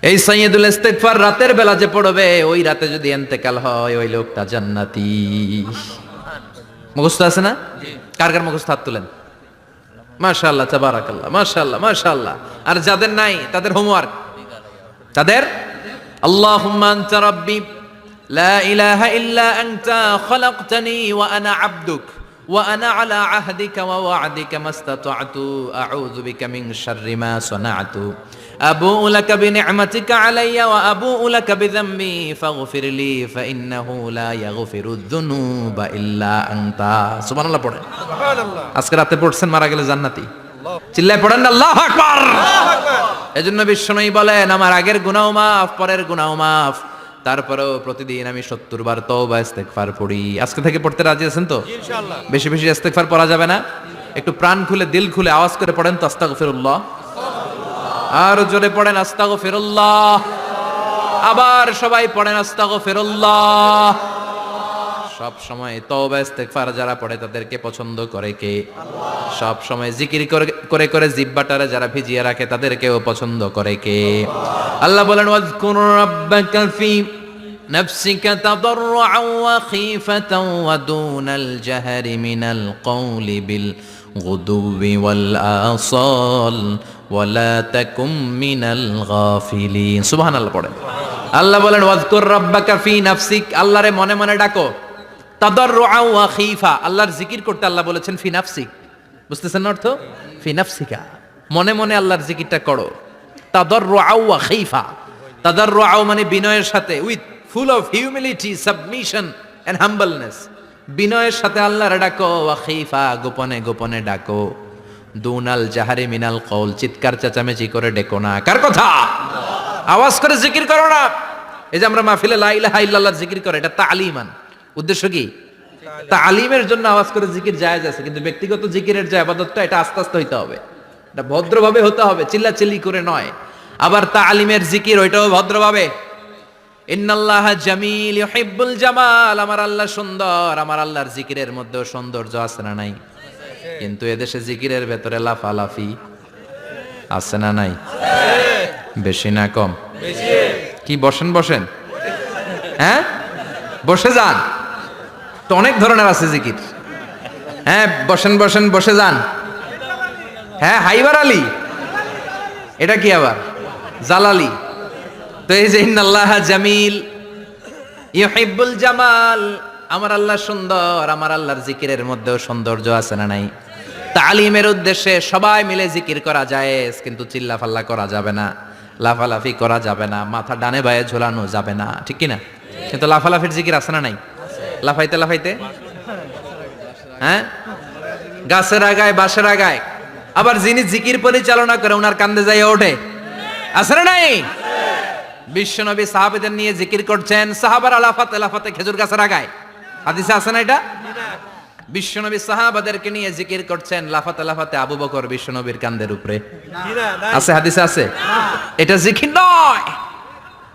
এই সাইয়্যিদুল ইস্তেগফার রাতের বেলা যে পড়বে ওই রাতে যদি ইন্তেকাল হয় ওই লোকটা জান্নাতি। মুখস্থ আছে না? কার কার মুখস্থ? হাত তুলেন। মাশাআল্লাহ, তাবারাকাল্লাহ, মাশাআল্লাহ, মাশাআল্লাহ। আর যাদের নাই তাদের হোমওয়ার্ক, তাদের আল্লাহুম্মা আনতা রাব্বি লা ইলাহা ইল্লা আনতা খালাকতানি ওয়া আনা আবদুক ওয়া আনা আলা আহদিকা ওয়া ওয়া'দিকা মাস্তাতা'তু আউযু বিকা মিন শাররি মা সানা'তু আবুউ লাকা বিনি'মাতিকা আলাইয়া ওয়া আবুউ লাকা বিযামবি ফাগফিরলি ফাইন্নাহু লা ইয়াগফিরুয যুনুবা ইল্লা আনতা। সুবহানাল্লাহ পড়েন। সুবহানাল্লাহ। আজকে রাতে পড়ছেন, মারা গেলে জান্নাতি। চিল্লায় পড়েন না আল্লাহু আকবার। আল্লাহু আকবার। এজন্য বিশ্বনবী বলেন আমার আগের গুনাহ মাফ, পরের গুনাহ মাফ, তারপরেও প্রতিদিন আমি 70 বার তওবা ইস্তেগফার পড়ি। আজকে থেকে পড়তে রাজি আছেন তো? ইনশাআল্লাহ। বেশি বেশি ইস্তেগফার পড়া যাবে না? একটু প্রাণ খুলে দিল খুলে আওয়াজ করে পড়েন তো আস্তাগফিরুল্লাহ। আর জোরে পড়েন আস্তাগফিরুল্লাহ। আবার সবাই পড়েন আস্তাগফিরুল্লাহ। সব সময় তওবা ইস্তেগফার যারা পড়ে তাদেরকে পছন্দ করে কে? আল্লাহ। সব সময় জিকির করে করে জিহ্বাটারে যারা ভিজিয়ে রাখে তাদেরকেও পছন্দ করে কে? আল্লাহ বলেন ওয়াজকুর রাব্বাকা ফি নাফসিকা তাদাররুআন ওয়া খীফাতান ওয়া দুনাল জাহরি মিনাল কওলি বিল গুদুবি ওয়াল আসাল ওয়া লা তাকুম মিনাল গাফিলিন। সুবহানাল্লাহ পড়েন। আল্লাহ বলেন ওয়াজকুর রাব্বাকা ফি নাফসিক, আল্লাহরে মনে মনে ডাকো। তাদাররুআন ওয়া খীফা, আল্লাহর জিকির করতে আল্লাহ বলেছেন ফি নাফসিক। বুঝতেছেন না অর্থ? ফি নাফসিকা, মনে মনে আল্লাহর জিকিরটা করো। তাদাররুআন ওয়া খীফা, তাদাররুআন মানে বিনয়ের সাথে, with full of humility, submission and humbleness, বিনয়ের সাথে আল্লাহরে ডাকো। ওয়া খীফা, গোপনে গোপনে ডাকো। দুনাল জাহারি মিনাল কওল, চিৎকার চেঁচামেচি করে ডেকো না। কার কথা? আওয়াজ করে জিকির করো না। এই যে আমরা মাহফিলে লা ইলাহা ইল্লাল্লাহর জিকির করে, এটা তালিমান। উদ্দেশ্য কি? তালিমের জন্য আওয়াজ করে জিকির জায়েজ আছে, কিন্তু ব্যক্তিগত জিকিরের যে ইবাদতটা এটা আস্তে আস্তে হইতে হবে, এটা ভদ্রভাবে হতে হবে, চিল্লাচিল্লি করে নয়। আবার তালিমের জিকির ওইটাও ভদ্রভাবে। ইন্নাল্লাহা জামিল ইউহিব্বুল জামাল, আমার আল্লাহ সুন্দর, আমার আল্লাহর জিকিরের মধ্যেও সৌন্দর্য আছে না নাই? কিন্তু এদেশে জিকিরের ভেতরে লাফালাফি আছে না নাই? বেশি না কম? কি বসেন বসেন, হ্যাঁ বসে যান, তো অনেক ধরনের আছে জিকির। হ্যাঁ বসেন বসেন বসে যান। হ্যাঁ হাইবার আলী, এটা কি আবার জালালি? তো এই যে ইন্নাল্লাহ জামিল ইউহিব্বুল জামাল, আমার আল্লাহ সুন্দর, আমার আল্লাহর জিকিরের মধ্যেও সৌন্দর্য আছে না নাই? তালিমের উদ্দেশ্যে সবাই মিলে জিকির করা যায়, কিন্তু চিল্লাফাল্লা করা যাবে না, লাফালাফি করা যাবে না, মাথা ডানে বায়ে ঝোলানো যাবে না, ঠিক কি না? কিন্তু লাফালাফির জিকির আছে না নাই? লাফাইতে লাফাইতে, হ্যাঁ গাছের আগায় বাঁশের আগায়, আবার যিনি জিকির পরিচালনা করে ওনার কান্দে যাই ওঠে, আছে না নাই? বিশ্বনবী সাহাবাদের নিয়ে জিকির করছেন, সাহাবারা লাফাতে লাফাতে খেজুর গাছের আগায়, হাদিসে আছে না এটা? বিশ্বনবী সাহাবাদেরকে নিয়ে জিকির করছেন, লাফাতে লাফাতে আবু বকর বিশ্বনবীর কান্দের উপরে, আছে হাদিসে আছে? এটা জিকির নয়।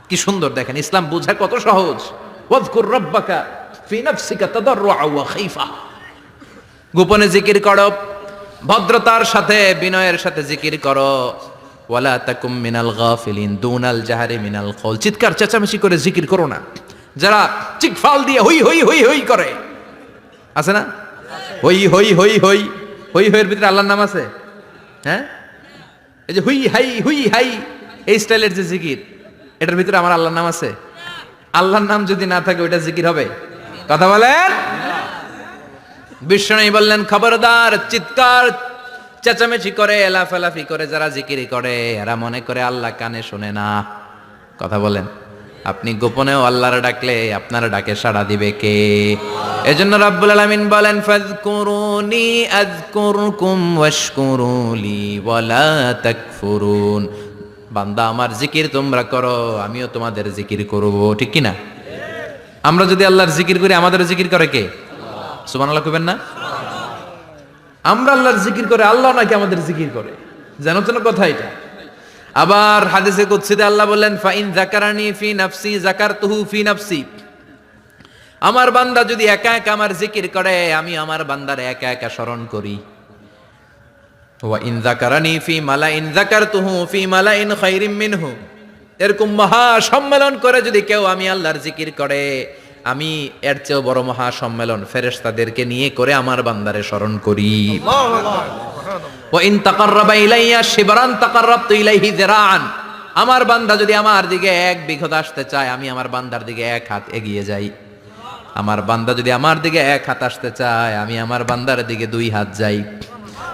কি সুন্দর দেখেন, ইসলাম বোঝা কত সহজ। ওয়াজকুর রাব্বাকা ফি নাফসিকা তাদাররুআ ওয়া খাইফা, গোপনে জিকির করো, ভদ্রতার সাথে বিনয়ের সাথে জিকির করো। ওয়ালা তাকুম মিনাল গাফিলিন দুনাল জাহারি মিনাল কওল, চিৎকার চেঁচামেচি করে জিকির করো না। যারা চিকফাল দিয়ে হই হই হই হই করে, আছে না? হই হই হই হই হই হইয়ের ভিতরে আল্লাহর নাম আছে, হ্যাঁ এই যে হুই হাই হুই হাই, এই স্টাইলের যে জিকির, এটার ভিতরে আমার আল্লাহর নাম আছে? আল্লাহর নাম যদি না থাকে ওইটা জিকির হবে? কথা বলেন। বিষ্ণু বললেন খবরদার, চিৎকার চেঁচামেচি করে লাফালাফি করে যারা জিকিরি করে এরা মনে করে আল্লাহ কানে শোনে না। কথা বলেন। আপনি গোপনেও আল্লাহর ডাকলে আপনার ডাকে সাড়া দিবে কে? এজন্য রাব্বুল আলামিন বলেন ফাযকুরুনি আযকুরকুম ওয়াশকুরুলি ওয়ালা তাকফুরুন, বান্দা আমার জিকির তোমরা করো, আমিও তোমাদের জিকির করব, ঠিক কি না? আমরা যদি আল্লাহর জিকির করি আমাদের জিকির করে কে? সুবহানাল্লাহ কইবেন না? আমরা আল্লাহর জিকির করে, আল্লাহ নাকি আমাদের জিকির করে, জানো তো না কথা এটা? আবার হাদিসে কুদসিতে আল্লাহ বললেন ফাইন যাকারানি ফি নাফসি যাকারতুহু ফি নাফসি, আমার বান্দা যদি একা একা আমার জিকির করে আমি আমার বান্দারে একা একা স্মরণ করি। ওয়া ইন যাকারানি ফি মালাইন যাকারতুহু ফি মালাইন খায়রিম মিনহু, এরকম মহা সম্মেলন করে যদি কেউ আমি আল্লাহর জিকির করে, আমি এর চেয়েও বড় মহা সম্মেলন ফেরেশতাদেরকে নিয়ে করে আমার বান্দারে স্মরণ করি। ওয়া ইন তাকাররাবা ইলাইয়া শিবরান তাকাররাবতু ইলাইহি যিরাআন, আমার বান্দা যদি আমার দিকে এক বিঘত আসতে চায় আমি আমার বান্দার দিকে এক হাত এগিয়ে যাই। আমার বান্দা যদি আমার দিকে এক হাত আসতে চায় আমি আমার বান্দার দিকে দুই হাত যাই।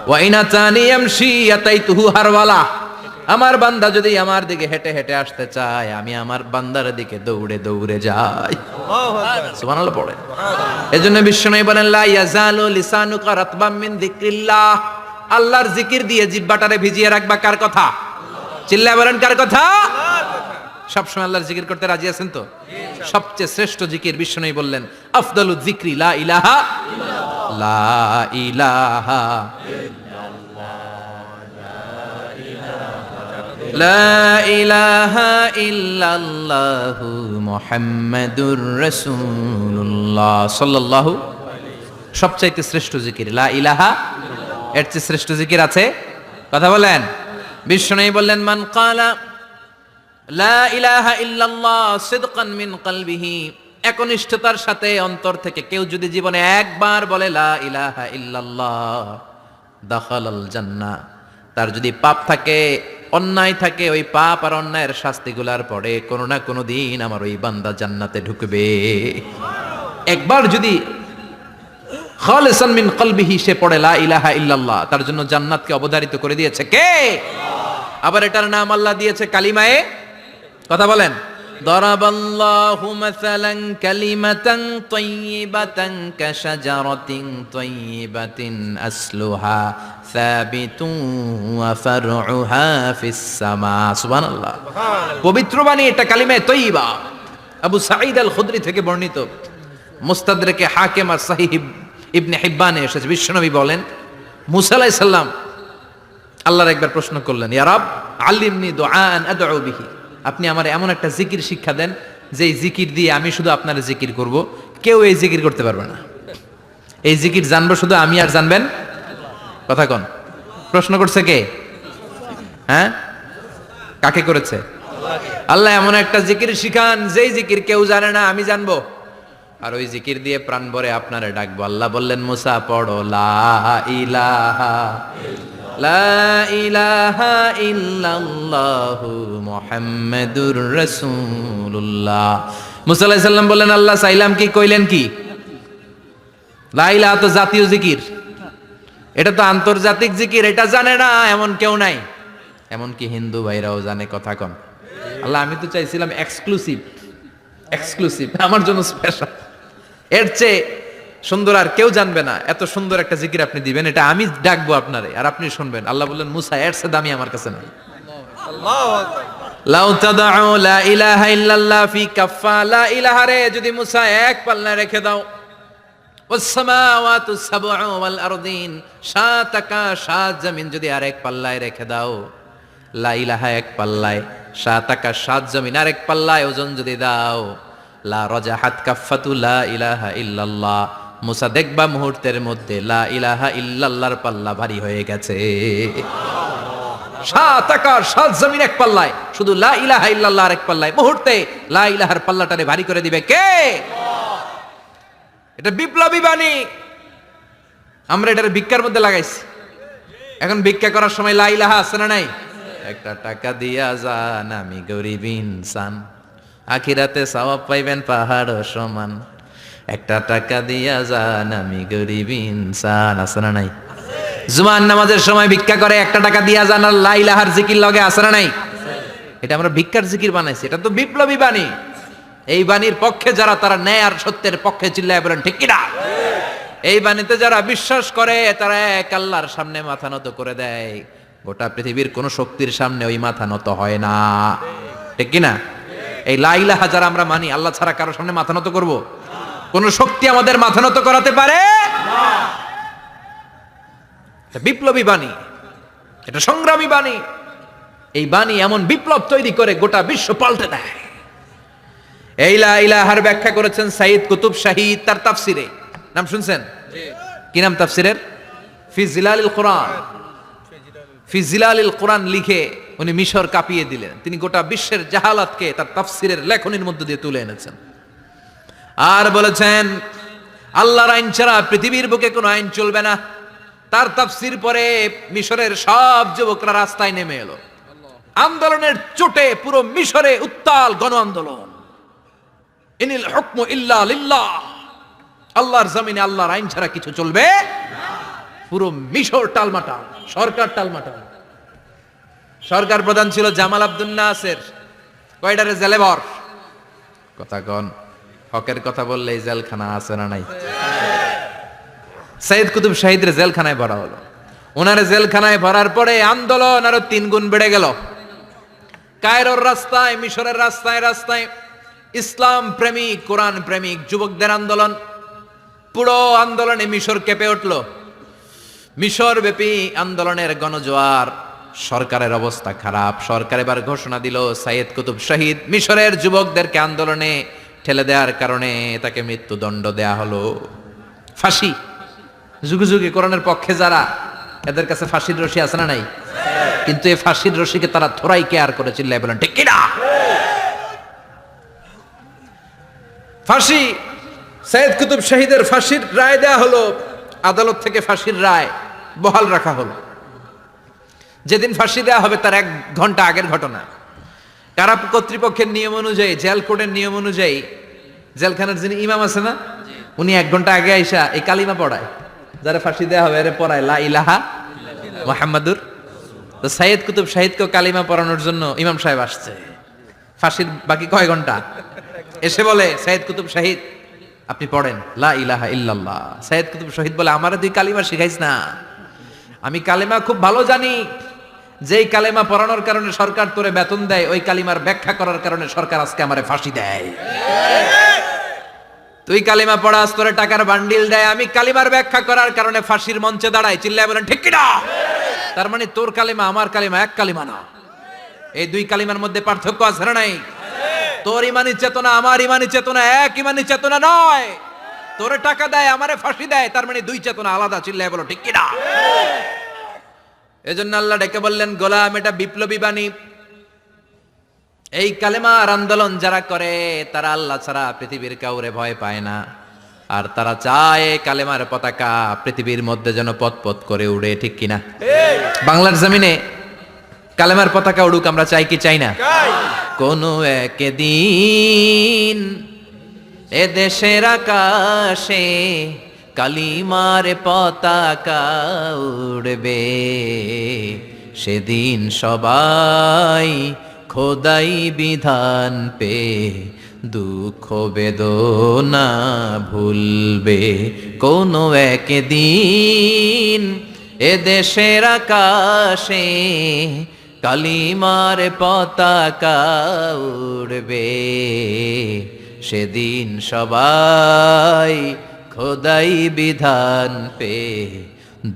ওয়া ইন আতানি ইয়ামশি আতাইতুহু হারওয়ালা, আমার বান্দা যদি আমার দিকে হেঁটে হেঁটে আসতে চায় আমি আমার বান্দার দিকে দৌড়ে দৌড়ে যাই। সুবহানাল্লাহ পড়ে। এজন্য বিশ্বনবী বলেন লা ইয়াজালু লিসানুকা রাতবাম মিন যিকরিল্লাহ, আল্লাহর জিকির দিয়ে জিহ্বাটারে ভিজিয়ে রাখবা। কার কথা? চিল্লায় বলেন কার কথা? সবসময় আল্লাহর জিকির করতে রাজি আছেন তো? সবচেয়ে শ্রেষ্ঠ জিকির বিশ্বনবী বললেন আফদালু যিকরি লা ইলাহা ইল্লাল্লাহ, লা ইলাহা লা ইলাহা ইল্লাল্লাহু মুহাম্মাদুর রাসূলুল্লাহ সাল্লাল্লাহু, সবচাইতে শ্রেষ্ঠ জিকির লা ইলাহা, এর চেয়ে শ্রেষ্ঠ জিকির আছে? কথা বলেন। বিশ্বনবী বললেন মান ক্বালা লা ইলাহা ইল্লাল্লাহ সিদকান মিন কলবিহি, একনিষ্ঠতার সাথে অন্তর থেকে কেউ যদি জীবনে একবার বলে লা ইলাহা ইল্লাল্লাহ দাখালাল জান্নাহ, তার যদি পাপ থাকে অন্যায় থাকে ওই পাপ আর অন্যায়ের শাস্তিগুলার পরে কোনো না কোনো দিন আমার ওই বান্দা জান্নাতে ঢুকবে। একবার যদি খালিসান মিন কলবিহি সে পড়ে লা ইলাহা ইল্লাল্লাহ, তার জন্য জান্নাতকে অবধারিত করে দিয়েছে কে? আবার এটার নাম আল্লাহ দিয়েছে কালিমায়ে, কথা বলেন। দরাবাল্লাহু মাসালান কালিমাতান তাইয়িবাতান কাশাজারাতিন তাইয়িবাতিন আসলুহা সাবিতুন ওয়া ফারউহা ফিস সামা। সুবহানাল্লাহ। পবিত্র বাণী এটা কালিমায়ে তাইয়িবা। আবু সাঈদ আল খুদরি থেকে বর্ণিত, মুস্তাদরাকে হাকিম আর সহিহ ইবনে হিব্বানে এসেছে, বিশ্বনবী বলেন মুসা আলাইহিস সালাম আল্লাহর একবার প্রশ্ন করলেন ইয়া রাব আল্লিমনি দুআআন আদউ বিহি, আপনি আমার এমন একটা জিকির শিক্ষা দেন যে জিকির দিয়ে আমি শুধু আপনার জিকির করব, কেউ এই জিকির করতে পারবে না। এই জিকির জানবো শুধু আমি আর জানবেন। কথা কোন? প্রশ্ন করছে কে? হ্যাঁ কাকে করেছে? আল্লাহ এমন একটা জিকির শিখান যেই জিকির কেউ জানে না, আমি জানবো, আর ওই জিকির দিয়ে প্রাণ ভরে আপনারে ডাকবো। আল্লাহ বললেন মুসা পড়ো লা ইলাহা লা ইলাহা ইল্লাল্লাহু মুহাম্মাদুর রাসূলুল্লাহ। মুসা আলাইহিস সালাম বললেন আল্লাহ চাইলাম কি, কইলেন কি? লা ইলাহা তো জাতীয় জিকির, এটা তো আন্তর্জাতিক জিকির, এটা জানে না এমন কেউ নাই। এমনকি হিন্দু ভাইরাও জানে, কথা কন। আল্লাহ আমি তো চাইছিলাম এক্সক্লুসিভ আমার জন্য স্পেশাল, এর চেয়ে সুন্দর আর কেউ জানবে না, এত সুন্দর একটা জিকির আপনি দিবেন, এটা আমি ডাকবো আপনারে আর আপনি শুনবেন। আল্লাহ বললেন মুসা এর চেয়ে দামি আমার কাছে নাই। লাউ তাদউ লা ইলাহা ইল্লাল্লাহ ফি কাফা, লা ইলাহা রে যদি মুসা এক পাল্লায় রেখে দাও, ওয়াস সামাওয়াতু সাবউ ওয়াল আরদিন, সাত আকাশ সাত জমিন যদি আরেক পাল্লায় রেখে দাও, লা ইলাহা এক পাল্লায়, সাত আকাশ সাত জমিন আরেক পাল্লায় ওজন যদি দাও, লা রাজাহাত কাফাতু লা ইলাহা ইল্লাল্লাহ, মুসা দেখবা মুহূর্তের মধ্যে লা ইলাহা ইল্লাল্লাহর পাল্লা ভারী হয়ে গেছে। সাত আকাশ সাত জমিন এক পাল্লায়, শুধু লা ইলাহা ইল্লাল্লাহ আরেক পাল্লায়, মুহূর্তে লা ইলাহার পাল্লাটারে ভারী করে দিবে কে? এটা বিপ্লবী বাণী। আমরা এটার ভিক্ষার মধ্যে লাগাইছি। এখন ভিক্ষা করার সময় লা ইলাহা আছে না নাই? একটা টাকা দিয়া যান আমি গরিব ইনসান, আখিরাতে সওয়াব পাইবেন পাহাড় সমান। একটা টাকা দিয়া যান আমি গরিব ইনসান, আছে না নাই? জুমার নামাজের সময় ভিক্ষা করে একটা টাকা দিয়া যান আর লা ইলাহার জিকির লগে, আছে না নাই? এটা আমরা ভিক্ষার জিকির বানাইছি, এটা তো বিপ্লবী বাণী। এই বাণীর পক্ষে যারা, তারা ন্যায় আর সত্যের পক্ষে চিল্লায় বলেন ঠিক কিনা? এই বাণীতে যারা বিশ্বাস করে তারা এক আল্লাহর সামনে মাথা নত করে দেয়। গোটা পৃথিবীর কোন শক্তির সামনে ওই মাথা নত হয় না, ঠিক কিনা? এই লা ইলাহা যারা আমরা মানি, আল্লাহ ছাড়া কারোর সামনে মাথা নত করব? কোন শক্তি আমাদের মাথা নত করাতে পারে না। এটা বিপ্লবী বাণী, এটা সংগ্রামী বাণী। এই বাণী এমন বিপ্লব তৈরি করে গোটা বিশ্ব পাল্টে দেয়। এই লা ইলাহার ব্যাখ্যা করেছেন সাইয়্যিদ কুতুব শাহী তার তাফসিরে। নাম শুনছেন? কি নাম তাফসিরের? ফি জিলালিল কোরআন। ফি জিলালিল কোরআন লিখে উনি মিশর কাঁপিয়ে দিলেন। তিনি গোটা বিশ্বের জাহালাতকে তার তাফসিরের লেখনীর মধ্যে দিয়ে তুলে এনেছেন। আর বলেছেন আল্লাহর আইন ছাড়া পৃথিবীর বুকে কোনো আইন চলবে না। তার তাফসির পরে মিশরের সব যুবকরা রাস্তায় নেমে এলো। আন্দোলনের চোটে পুরো মিশরে উত্তাল গণ আন্দোলন। ইনিল হুকমু ইল্লা লিল্লাহ, আল্লাহর জমিনে আল্লাহর আইন ছাড়া কিছু চলবে না। পুরো মিশর টালমাটাল, সরকার টালমাটাল। সরকার প্রধান ছিল জামাল আব্দুল নাসের। কয়টারে জেলে ভর? কথা কন, হকের কথা বললে জেলখানা আছে না নাই? সাইয়্যিদ কুতুব শাহীদের জেলখানায় ভরা হলো। ওনারে জেলখানায় ভরার পরে আন্দোলন আরো 3 গুণ বেড়ে গেল। কায়রোর রাস্তায়, মিশরের রাস্তায় রাস্তায় ইসলাম প্রেমিক, কোরআন প্রেমিক যুবকদের আন্দোলন। পুরো আন্দোলনে মিশর কেঁপে উঠল। মিশর ব্যাপী আন্দোলনের গণজোয়ার। সরকারের অবস্থা খারাপ। সরকার এবার ঘোষণা দিল সাইয়্যিদ কুতুব শাহীদ মিশরের যুবকদেরকে আন্দোলনে ঠেলে দেওয়ার কারণে তাকে মৃত্যুদণ্ড দেয়া হলো। ফাঁসি। যুগে যুগে কোরআনের পক্ষে যারা, এদের কাছে ফাঁসির রশি আছে না নাই? কিন্তু এই ফাঁসির রশিকে তারা থোড়াই কেয়ার করে চিল্লায় বলেন ঠিক কিনা? ফাঁসি। সাইয়্যিদ কুতুব শাহীদের ফাঁসির রায় দেয়া হলো। আদালত থেকে ফাঁসির রায় বহাল রাখা হলো। যেদিন ফাঁসি দেওয়া হবে তার 1 ঘন্টা আগের ঘটনা। কারা কর্তৃপক্ষের নিয়ম অনুযায়ী, জেল কোডের নিয়ম অনুযায়ী জেলখানার যিনি ইমাম আছে না, উনি 1 ঘন্টা আগে আইসা এই কালিমা পড়ায়। যারা ফাঁসি দেওয়া হবে এর পড়ায় লা ইলাহা মুহাম্মাদুর। তো সাইয়্যিদ কুতুব শাহীদকে কালিমা পড়ানোর জন্য ইমাম সাহেব আসছে। ফাঁসির বাকি কয় ঘন্টা, এসে বলে সাইয়্যিদ কুতুব শাহীদ আপনি পড়েন লা ইলাহা ইল্লাল্লাহ। সাইয়্যিদ কুতুব শাহীদ বলে আমারে তুই কালিমা শিখাইস না, আমি কালিমা খুব ভালো জানি। যেই কালিমা পড়ানোর কারণে সরকার তোরে বেতন দেয়, ওই কালিমার ব্যাখ্যা করার কারণে সরকার আজকে আমারে ফাঁসি দেয়। তুই কালিমা পড়াস, তোরে টাকার বান্ডিল দেয়, আমি কালিমার ব্যাখ্যা করার কারণে ফাঁসির মঞ্চে দাঁড়াই। চিল্লায় বলেন ঠিক কিনা? তার মানে তোর কালিমা আমার কালিমা এক কালিমা না। এই 2 কালিমার মধ্যে পার্থক্য আছে না নাই? তোর ইমানি চেতনা আমার ইমানি চেতনা এক ইমানি চেতনা নয়। তোরে টাকা দেয়, আমারে ফাঁসি দেয়, তার মানে 2 চেতনা আলাদা। চিল্লায় বলো ঠিক কিনা? এজন্য আল্লাহ ডেকে বললেন গোলাম এটা বিপ্লবী বাণী। এই কালেমার আন্দোলন যারা করে তারা আল্লাহ ছাড়া পৃথিবীর কাউরে ভয় পায় না, আর তারা চায় কালেমার পতাকা পৃথিবীর মধ্যে যেন পথ করে উড়ে, ঠিক কিনা? বাংলার জমিনে কালেমার পতাকা উড়ুক, আমরা চাই কি চাই না? কোনো একদিন এ দেশের আকাশে কালিমার পতাকা উড়বে, সেদিন সবাই খোদাই বিধান পে দুঃখ বেদনা ভুলবে। কোনো একদিন এ দেশের আকাশে কালিমার পতাকা উড়বে, সেদিন সবাই খোদাই বিধান পে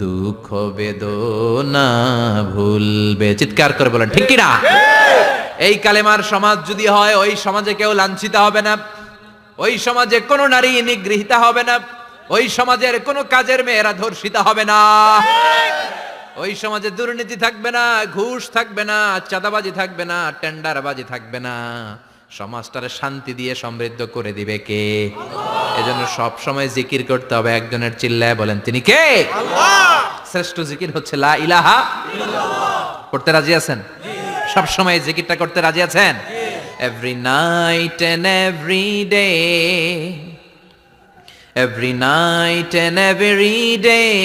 দুঃখ বেদনা ভুলবে। চিৎকার করে বলেন ঠিক কিনা? এই কালেমার সমাজ যদি হয়, ওই সমাজে কেউ লাঞ্ছিত হবে না, ওই সমাজে কোনো নারী নিগৃহীতা হবে না, ওই সমাজের কোনো কাজের মেয়েরা ধর্ষিত হবে না, ওই সমাজে দুর্নীতি থাকবে না, ঘুষ থাকবে না, চাঁদাবাজি থাকবে না, টেন্ডারবাজি থাকবে না। সমাজটারে শান্তি দিয়ে সমৃদ্ধ করে দিবে কে? এজন্য সব সময় জিকির করতে হবে একজনের, চিল্লায় বলেন তিনি কে? আল্লাহ। শ্রেষ্ঠ জিকির হচ্ছে লা ইলাহা ইল্লাল্লাহ। করতে রাজি আছেন? সব সময় জিকিরটা করতে রাজি আছেন? Every night and every day, every night and every day,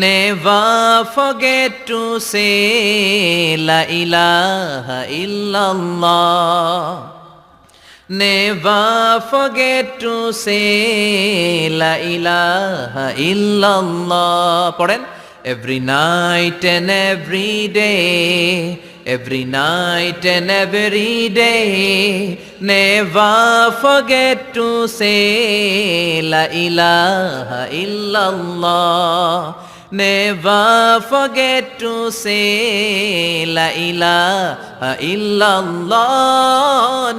never forget to say la ilaha illallah, never forget to say la ilaha illallah. পড়েন, every night and every day, every night and every day, never forget to say la ilaha illallah, never forget to say la ilaha illallah,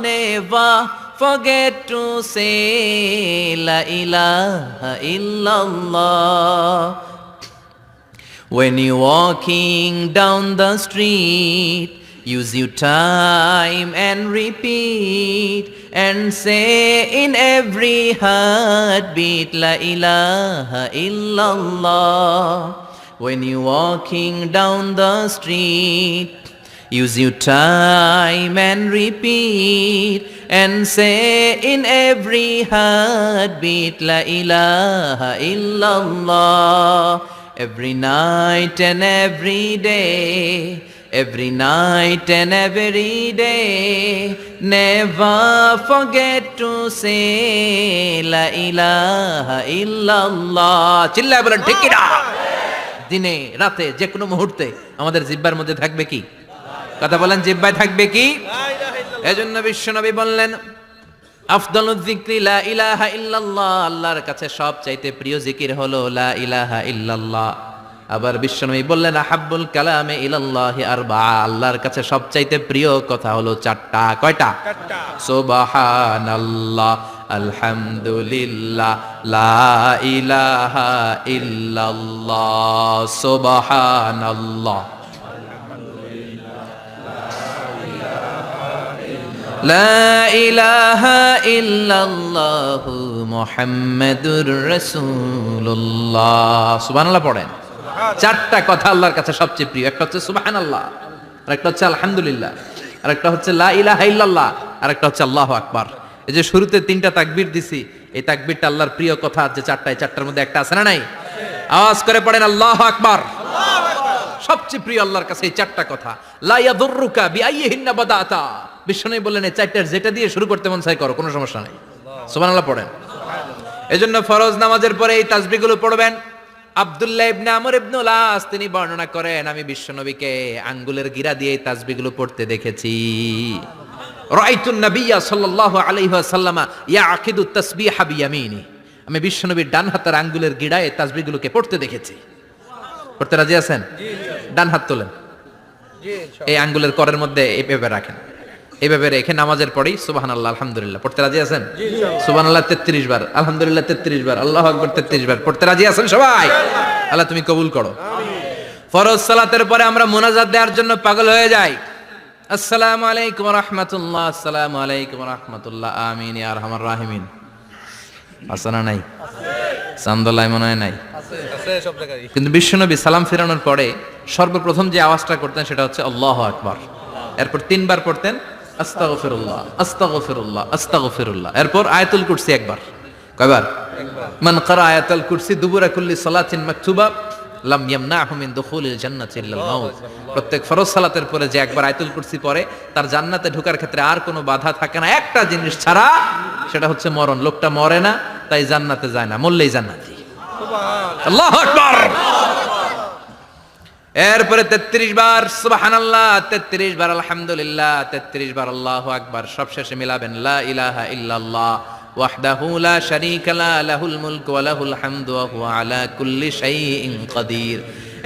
never forget to say la ilaha illallah. When you're walking down the street, use your time and repeat and say in every heartbeat la ilaha illallah. When you're walking down the street, use your time and repeat and say in every heartbeat la ilaha illallah. Every night and every day, every night and every day, never forget to say la ilaha illallah. চিল্লায় বলেন ঠিক কিনা? দিনে রাতে যে কোনো মুহূর্তে আমাদের জিহ্বার মধ্যে থাকবে কি? কথা বলেন, জিহ্বায় থাকবে কি? এজন্য বিশ্বনবী বললেন, আফদালুয যিকরি লা ইলাহা ইল্লাল্লাহ, আল্লাহর কাছে সবচাইতে প্রিয় জিকির হলো লা ইলাহা ইল্লাল্লাহ। আবার বিশ্বনবী বললেন, আহাব্বুল কালামে ইলাল্লাহি আরবাআ, আল্লাহর কাছে সবচাইতে প্রিয় কথা হলো চারটা। কয়টা? চারটা। সুবহানাল্লাহ, আলহামদুলিল্লাহ, লা ইলাহা ইল্লাল্লাহ, সুবহানাল্লাহ, লা ইলাহা ইল্লাল্লাহু মুহাম্মাদুর রাসূলুল্লাহ। সুবহানাল্লাহ পড়েন। চারটা কথা আল্লাহর কাছে সবচেয়ে প্রিয়। একটা হচ্ছে সুবহানাল্লাহ, আরেকটা হচ্ছে আলহামদুলিল্লাহ, আরেকটা হচ্ছে লা ইলাহা ইল্লাল্লাহ, আরেকটা হচ্ছে আল্লাহু আকবার। এই যে শুরুতে তিনটা তাকবীর দিছি, এই তাকবীরটা আল্লাহর প্রিয় কথা যে চারটায়, চারটার মধ্যে একটা আছে না নাই? আওয়াজ করে পড়েন আল্লাহু আকবার। সবচেয়ে প্রিয় আল্লাহর কাছে এই চারটা কথা। লা ইয়াদুররুকা বিআইয়িহিন্না বাদাতা, বিষ্ণু বললেন এই চারটার যেটা দিয়ে শুরু করতে মন চাই করো, কোনো সমস্যা নাই। সুবহানাল্লাহ পড়েন। এজন্য ফরজ নামাজের পরে এই তাসবিহগুলো পড়বেন। আব্দুল্লাহ ইবনে আমর ইবনে আস তিনি বর্ণনা করেন, আমি বিশ্বনবীকে আঙ্গুলের গিরা দিয়ে এই তাসবিহগুলো পড়তে দেখেছি। রাআইতুন নাবিয়্যা সাল্লাল্লাহু আলাইহি ওয়াসাল্লাম ইয়াকিদু তাসবিহা বিয়ামিনি, আমি বিশ্বনবীর ডান হাতের আঙ্গুলের গিরায় এই তাসবিহগুলোকে পড়তে দেখেছি। পড়তে রাজি আছেন? ডান হাত তোলেন, এই আঙ্গুলের করের মধ্যে এইভাবে রাখেন, এইভাবে রেখে নামাজের পরেই সুবহানাল্লাহ আলহামদুলিল্লাহ পড়তে রাজি আছেন? সুবহানাল্লাহ 33 বার, আলহামদুলিল্লাহ 33 বার, আল্লাহু আকবার 33 বার পড়তে রাজি আছেন সবাই? আল্লাহ তুমি কবুল করো। ফরজ সালাতের পরে আমরা মুনাজাত দেওয়ার জন্য পাগল হয়ে যাই। আসসালামু আলাইকুম ওয়া রাহমাতুল্লাহ, আসসালামু আলাইকুম ওয়া রাহমাতুল্লাহ, আমিন ইয়া আরহামার রাহিমিন। আছে না নাই? চান্দোলায় মনে হয় নাই, কিন্তু বিশ্বনবী সালাম ফেরানোর পরে সর্বপ্রথম যে আওয়াজটা করতেন সেটা হচ্ছে আল্লাহু আকবার। এরপর 3 বার পড়তেন আস্তাগফিরুল্লাহ আস্তাগফিরুল্লাহ আস্তাগফিরুল্লাহ। এরপর আয়াতুল কুরসি একবার। কয়বার? মান ক্বারা আয়াতুল কুরসি দুবুরা কুল্লি সালাতিন মাকতুবা লাম ইয়ামনাহু মিন দুখুলিল জান্নাতি ইল্লাল মাউত। প্রত্যেক ফরজ সালাতের পরে যে একবার আয়াতুল কুরসি পড়ে তার জান্নাতে ঢোকার ক্ষেত্রে আর কোনো বাধা থাকে না, একটা জিনিস ছাড়া, সেটা হচ্ছে মরণ। লোকটা মরে না, তাই জান্নাতে যায় না, মরলেই জান্নাতি। আল্লাহু আকবার। এরপরে 33 বার সুবহানাল্লাহ, 33 বার আলহামদুলিল্লাহ, 33 বার আল্লাহু আকবার। সবশেষে মিলাবেন লা ইলাহা ইল্লাল্লাহ ওয়াহদাহু লা শারীকা লা লাহুল মুলকু ওয়া লাহুল হামদু ওয়া হুয়া আলা কুল্লি শাইইন কাদির।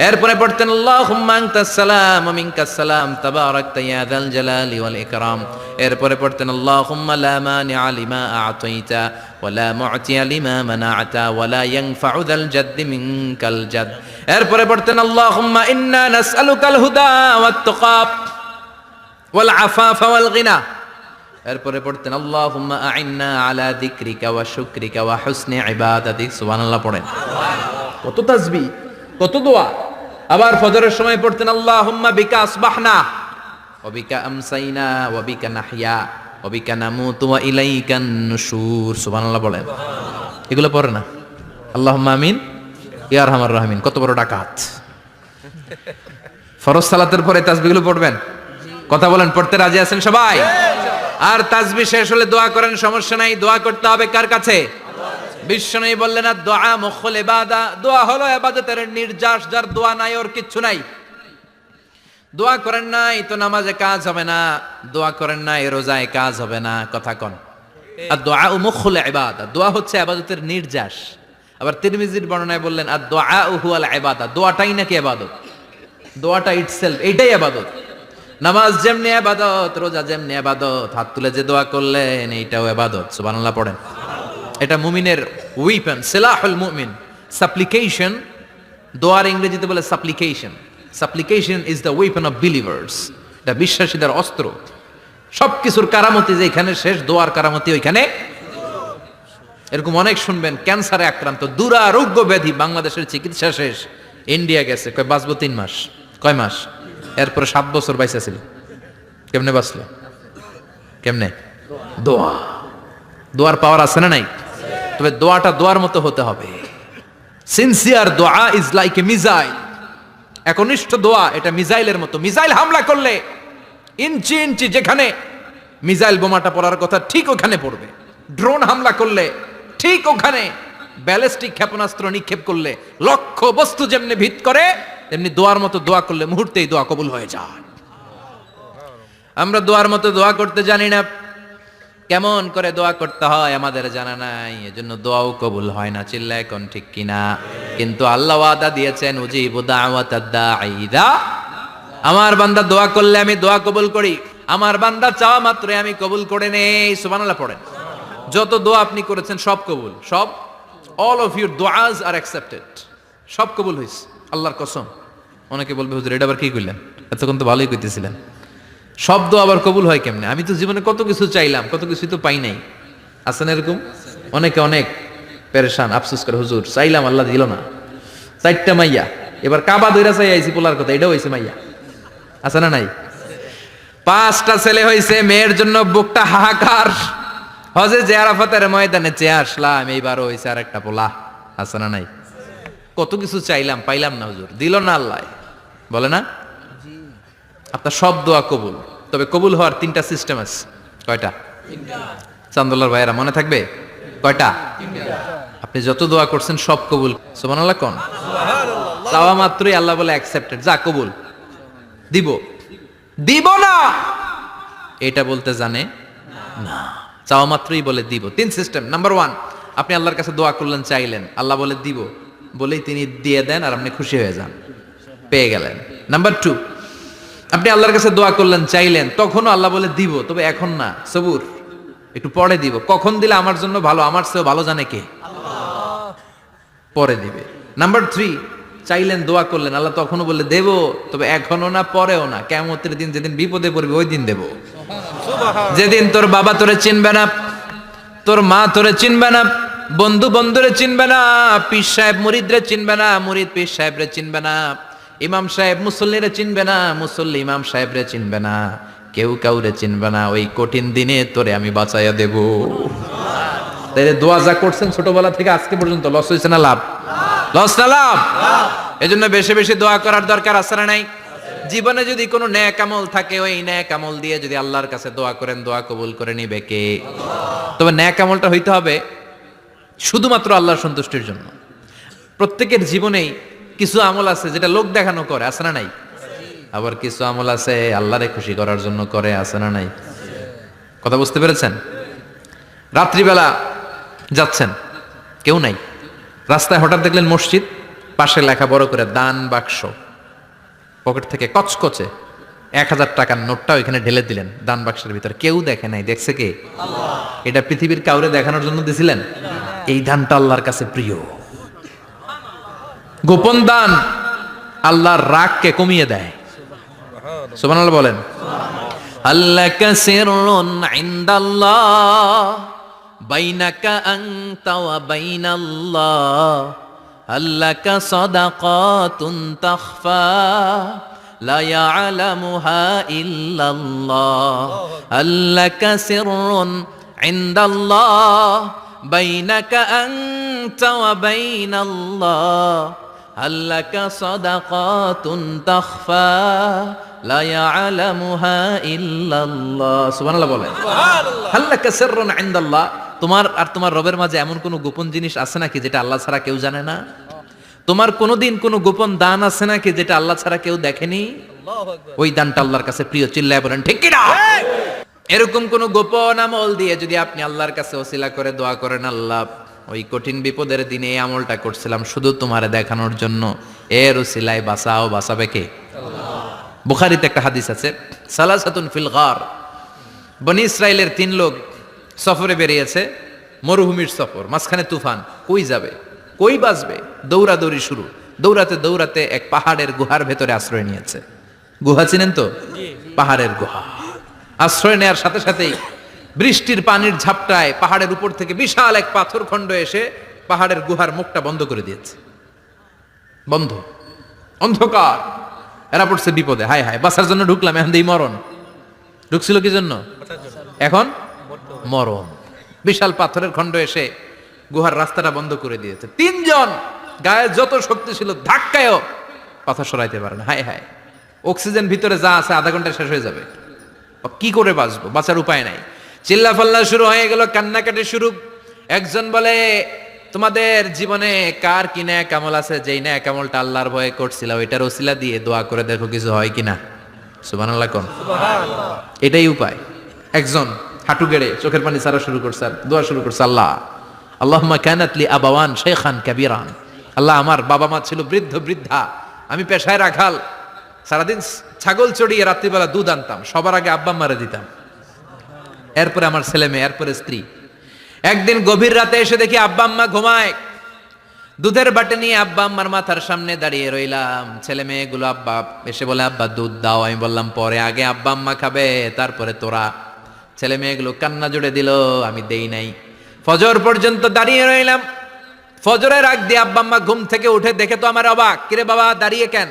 এরপরে পড়তেন আল্লাহুম্মা আনতাস সালাম ওয়া মিনকাস সালাম তাবারাকতা ইয়া যাল জালালি ওয়াল ইকরাম। এরপরে পড়তেন আল্লাহুম্মা লা মানিআ লিমা আ'তাইতা ওয়া লা মু'তিয়া লিমা মানা'তা ওয়া লা ইয়ানফা'ু যাল জাদ্দি মিনকাল জাদ। এরপরে পড়তেন আল্লাহুম্মা ইন্না নাসআলুকাল হুদা ওয়াত তুকা ওয়াল আফাফা ওয়াল গিনা। এরপরে পড়তেন আল্লাহুম্মা আ'ইন্না আলা যিকরিকা ওয়া শুকরিকা ওয়া হুসনি ইবাদাতিক। সুবহানাল্লাহ পড়েন। কত তাসবিহ, কত দোয়া। আবার ফজরের সময় পড়তেন আল্লাহুম্মা বিকা আসবাহনা ওয়া বিকা আমসাইনা ওয়া বিকা নাহইয়া ওয়া বিকা নামুতু ওয়া ইলাইকান নুশুর। সুবহানাল্লাহ বলেন। এগুলো পড়ে না? আল্লাহুম্মা আমিন ইয়া আরহামার রাহিমিন। কত বড় ডাকাত। ফরজ সালাতের পরে তাসবিহগুলো পড়বেন? কথা বলেন, পড়তে রাজি আছেন সবাই? আর তাসবিহ শেষ হলে দোয়া করেন, সমস্যা নাই। দোয়া করতে হবে কার কাছে? বিশ্বনবী বললেন না, দোয়া মুখুল ইবাদা। দোয়া হলো ইবাদতের নির্যাস। যার দোয়া নাই ওর কিচ্ছু নাই। দোয়া করেন নাই তো নামাজে কাজ হবে না, দোয়া করেন নাই রোজায় কাজ হবে না। কথা কোন? আর দোয়া মুখুল ইবাদা। দোয়া হচ্ছে ইবাদতের নির্যাস। আবার তিরমিজির বর্ণনায় বললেন আর দোয়া হুয়াল ইবাদা। দোয়াটাই নাকি ইবাদত। দোয়াটা ইটসেলফ, এইটাই ইবাদত। নামাজ যেমনি ইবাদত, রোজা যেমনি ইবাদত, হাত তুলে যে দোয়া করলেন এইটাও ইবাদত। সুবহানাল্লাহ পড়েন। এটা মুমিনের উইপন, সিলাহুল মুমিন। সাপ্লিকেশন, দোয়ার ইংরেজিতে বলে সাপ্লিকেশন। সাপ্লিকেশন is the weapon of believers. এটা বিশ্বাসীদের অস্ত্র। সবকিছুর কারামতি যেখানে শেষ, দোয়ার কারামতি ওইখানে। এরকম অনেক শুনবেন, ক্যান্সারে আক্রান্ত, দুরারোগ্য ব্যাধি, বাংলাদেশের চিকিৎসা শেষ, ইন্ডিয়া গেছে, কয় বাঁচবো 3 মাস। কয় মাস? এরপরে 7 বছর বাইসা ছিল। কেমনে বাঁচলো? কেমনে? দোয়া। দোয়ার পাওয়ার আছে না নাই? তবে দোয়াটা দোয়ার মতো হতে হবে। সিনসিয়ার দোয়া ইজ লাইক এ মিসাইল। একনিষ্ঠ দোয়া এটা মিসাইলের মতো। মিসাইল হামলা করলে ইঞ্চি ইঞ্চি যেখানে মিসাইল বোমাটা পড়ার কথা ঠিক ওখানে পড়বে। ড্রোন হামলা করলে ঠিক ওখানে, ব্যালিস্টিক ক্ষেপণাস্ত্র নিক্ষেপ করলে লক্ষ্য বস্তু যেমনি ভিত করে, তেমনি দোয়ার মতো দোয়া করলে মুহূর্তেই দোয়া কবুল হয়ে যায়। আমরা দোয়ার মতো দোয়া করতে জানি না। কেমন করে দোয়া করতে হয় আমাদের জানা নাই, এজন্য দোয়াও কবুল হয় না। চিল্লা এখন ঠিক কিনা? কিন্তু আল্লাহ ওয়াদা দিয়েছেন উজিবু দাওয়াতাদ দাঈ ইযা। আমার বান্দা দোয়া করলে আমি দোয়া কবুল করি। আমার বান্দা চাওয়া মাত্রই আমি কবুল করে নেই। সুবহানাল্লাহ পড়েন। যত দোয়া আপনি করেছেন সব কবুল। সব, all of your duas are accepted. সব কবুল হয়েছে আল্লাহর কসম। অনেকে বলবে হুজুর এটা আবার কি কইলেন? এতক্ষণ তো ভালোই কইতেছিলেন। সব দোয়া আবার কবুল হয় কেমনে? আমি তো জীবনে কত কিছু চাইলাম, কত কিছু তো পাই নাই। আছে না এরকম? অনেকে অনেক পেরেশান, আফসোস করে হুজুর চাইলাম আল্লাহ দিল না। 4টা মাইয়া, এবার কাবা দইরা চাই আইছি পোলার কথা, এটাও হয়েছে মাইয়া। আছে না নাই? 5টা ছেলে হয়েছে, মেয়ের জন্য বুকটা হাহাকার। হজে যে আরাফাতের ময়দানে চেয়ে আসলাম, এইবারও হয়েছে আর একটা পোলা। আছে না নাই? কত কিছু চাইলাম, পাইলাম না হুজুর, দিল না আল্লাহ। বলে না? আপনার সব দোয়া কবুল। তবে কবুল হওয়ার 3টা সিস্টেম আছে। কয়টা? চান্দোলার ভাইয়েরা মনে থাকবে? কয়টা? আপনি যত দোয়া করছেন সব কবুল। সুবহানাল্লাহ কোন? চাওয়া মাত্রই আল্লাহ বলে অ্যাকসেপ্টেড, যা কবুল। দিব দিব না এটা বলতে জানে না। চাওয়া মাত্রই বলে দিব। 3 সিস্টেম। নাম্বার 1, আপনি আল্লাহর কাছে দোয়া করলেন, চাইলেন, আল্লাহ বলে দিব, বলেই তিনি দিয়ে দেন আর আপনি খুশি হয়ে যান, পেয়ে গেলেন। নাম্বার 2, আপনি আল্লাহর কাছে দোয়া করলেন, চাইলেন, তখনও আল্লাহ বলে দিব, তবে এখন না, সবুর, একটু পরে দিব। কখন দিলে আমার জন্য ভালো, আমার চেয়েও ভালো জানে কে? আল্লাহ। পরে দিবে। নাম্বার 3, চাইলেন, দোয়া করলেন, আল্লাহ তখনও বললে দেব, তবে এখনো না, পরেও না, কিয়ামতের দিন যেদিন বিপদে পড়বে ওই দিন দেব। যেদিন তোর বাবা তোরে চিনবে না, তোর মা তোরে চিনবে না, বন্ধু বন্ধুরে চিনবে না, পীর সাহেব মুরিদরে চিনবে না, মুরিদ পীর সাহেবরে চিনবে না, ইমাম সাহেব মুসল্লিরে চিনবে না, মুসল্লি ইমাম সাহেবরে চিনবে না, কেউ কাউরে চিনবে না। ওই কঠিন দিনে তোরে আমি বাঁচাইয়া দেব। তাইলে দোয়া যা করছেন ছোটবেলা থেকে আজকে পর্যন্ত লস হয়েছে না লাভ? লস না লাভ? এজন্য বেশি বেশি দোয়া করার দরকার আছে না নাই? জীবনে যদি কোনো নেক আমল থাকে, ওই নেক আমল দিয়ে যদি আল্লাহর কাছে দোয়া করেন, দোয়া কবুল করে নিবে কে? তবে নেক আমলটা হইতে হবে শুধুমাত্র আল্লাহর সন্তুষ্টির জন্য। প্রত্যেকের জীবনেই কিছু আমল আছে যেটা লোক দেখানো করে, আছে না নাই? আবার কিছু আমল আছে আল্লাহরে খুশি করার জন্য করে, আছে না নাই? কথা বুঝতে পেরেছেন? রাত্রিবেলা যাচ্ছেন, কেউ নাই, রাস্তায় হঠাৎ দেখলেন মসজিদ, পাশে লেখা বড় করে দান বাক্স, পকেট থেকে কচকচে 1000 টাকার নোটটা ওইখানে ঢেলে দিলেন দান বাক্সের ভিতরে। কেউ দেখে নাই, দেখছে কে? এটা পৃথিবীর কাউরে দেখানোর জন্য দিছিলেন? এই দানটা আল্লাহর কাছে প্রিয়। গোপন দান আল্লাহর রাগকে কমিয়ে দেয়। সুবহানাল্লাহ বলেন। আল্লাকা সিররুন ইনদাল্লাহ বাইনাকা আনতা ওয়া বাইনাল্লাহ, আল্লাকা সাদাকাতুন তাখফা লা ইয়ালামুহা ইল্লাল্লাহ, আল্লাকা সিররুন ইনদাল্লাহ বাইনাকা আনতা ওয়া বাইনাল্লাহ, আল্লাকা সাদাকাতুন তাখফা লা ইয়ালামুহা ইল্লাল্লাহ। সুবহানাল্লাহ বলেন। আল্লাকা সিররুন ইনদাল্লাহ, তোমার আর তোমার রবের মাঝে এমন কোন গোপন জিনিস আছে নাকি যেটা আল্লাহ ছাড়া কেউ জানে না? তোমার কোনোদিন কোনো গোপন দান আছে নাকি যেটা আল্লাহ ছাড়া কেউ দেখেনি? ওই দানটা আল্লাহর কাছে প্রিয়। চিল্লায় বলেন ঠিক কি না? এরকম কোন গোপন আমল দিয়ে যদি আপনি আল্লাহর কাছে ওসিলা করে দোয়া করেন, আল্লাহ ওই কঠিন বিপদের দিনে এই আমলটা করছিলাম শুধু তোমারে দেখানোর জন্য, এর ওসিলায় বাঁচাও, বাঁচাবে কে? বুখারীতে একটা হাদিস আছে, সালাসাতুন ফিল গার, বনি ইসরাইলের 3 লোক সফরে বেরিয়েছে, মরুভূমির সফর, মাঝখানে তুফান, কই যাবে, কই বাঁচবে, দৌড়াদৌড়ি শুরু। দৌড়াতে দৌড়াতে এক পাহাড়ের গুহার ভেতরে আশ্রয় নিয়েছে। গুহা চিনেন তো? পাহাড়ের গুহা। আশ্রয় নেওয়ার সাথে সাথেই বৃষ্টির পানির ঝাপটায় পাহাড়ের উপর থেকে বিশাল এক পাথর খণ্ড এসে পাহাড়ের গুহার মুখটা বন্ধ করে দিয়েছে। বন্ধ, অন্ধকার। এরা পড়ছে বিপদে, হায় হায় বাঁচার জন্য ঢুকলাম, এখন দেই মরণ। ঢুকছিল কি জন্য? এখন মরণ। বিশাল পাথরের খণ্ড এসে গুহার রাস্তাটা বন্ধ করে দিয়েছে। 3 জন গায়ে যত শক্তি ছিল ধাক্কায়ও পাথর সরাইতে পারে না। হায় হায়, অক্সিজেন ভিতরে যা আছে আধা ঘন্টা শেষ হয়ে যাবে, কি করে বাঁচবো? বাঁচার উপায় নাই। চিল্লা ফাল্লা শুরু হয়ে গেল, কান্নাকাটি শুরু। একজন বলে, তোমাদের জীবনে কার কি নেক আমল আছে, যেই নেক আমলটা আল্লাহর ভয়ে করছিল ওইটার ওসিলা দিয়ে দোয়া করে দেখো কিছু হয় কিনা। সুবহানাল্লাহ কোন? এটাই উপায়। একজন হাঁটু গেড়ে চোখের পানি ছাড়া শুরু করছে, দোয়া শুরু করছে, আল্লাহ আল্লাহুম্মা কানাত লি আবাওয়ান শাইখান কাবীরান, আল্লাহ আমার বাবা মা ছিল বৃদ্ধ বৃদ্ধা, আমি পেশায় রাখাল, সারাদিন ছাগল চড়িয়ে রাত্রিবেলা দুধ আনতাম, সবার আগে আব্বা আম্মারে দিতাম, এরপরে আমার ছেলে মেয়ে, এরপরে স্ত্রী। একদিন গভীর রাতে এসে দেখি আব্বা আম্মা ঘুমায়, দুধের বাটি নিয়ে আব্বা আম্মার মাথার সামনে দাঁড়িয়ে রইলাম। ছেলে মেয়েগুলো আব্বা এসে বলে আব্বা দুধ দাও। আমি বললাম পরে, আগে আব্বা আম্মা খাবে তারপরে তোরা। ছেলে মেয়েগুলো কান্না জুড়ে দিল, আমি দেই নাই। ফজর পর্যন্ত দাঁড়িয়ে রইলাম। ফজরের আগ দিয়ে আব্বা আম্মা ঘুম থেকে উঠে দেখে তো আমার অবাক, কিরে বাবা দাঁড়িয়ে কেন?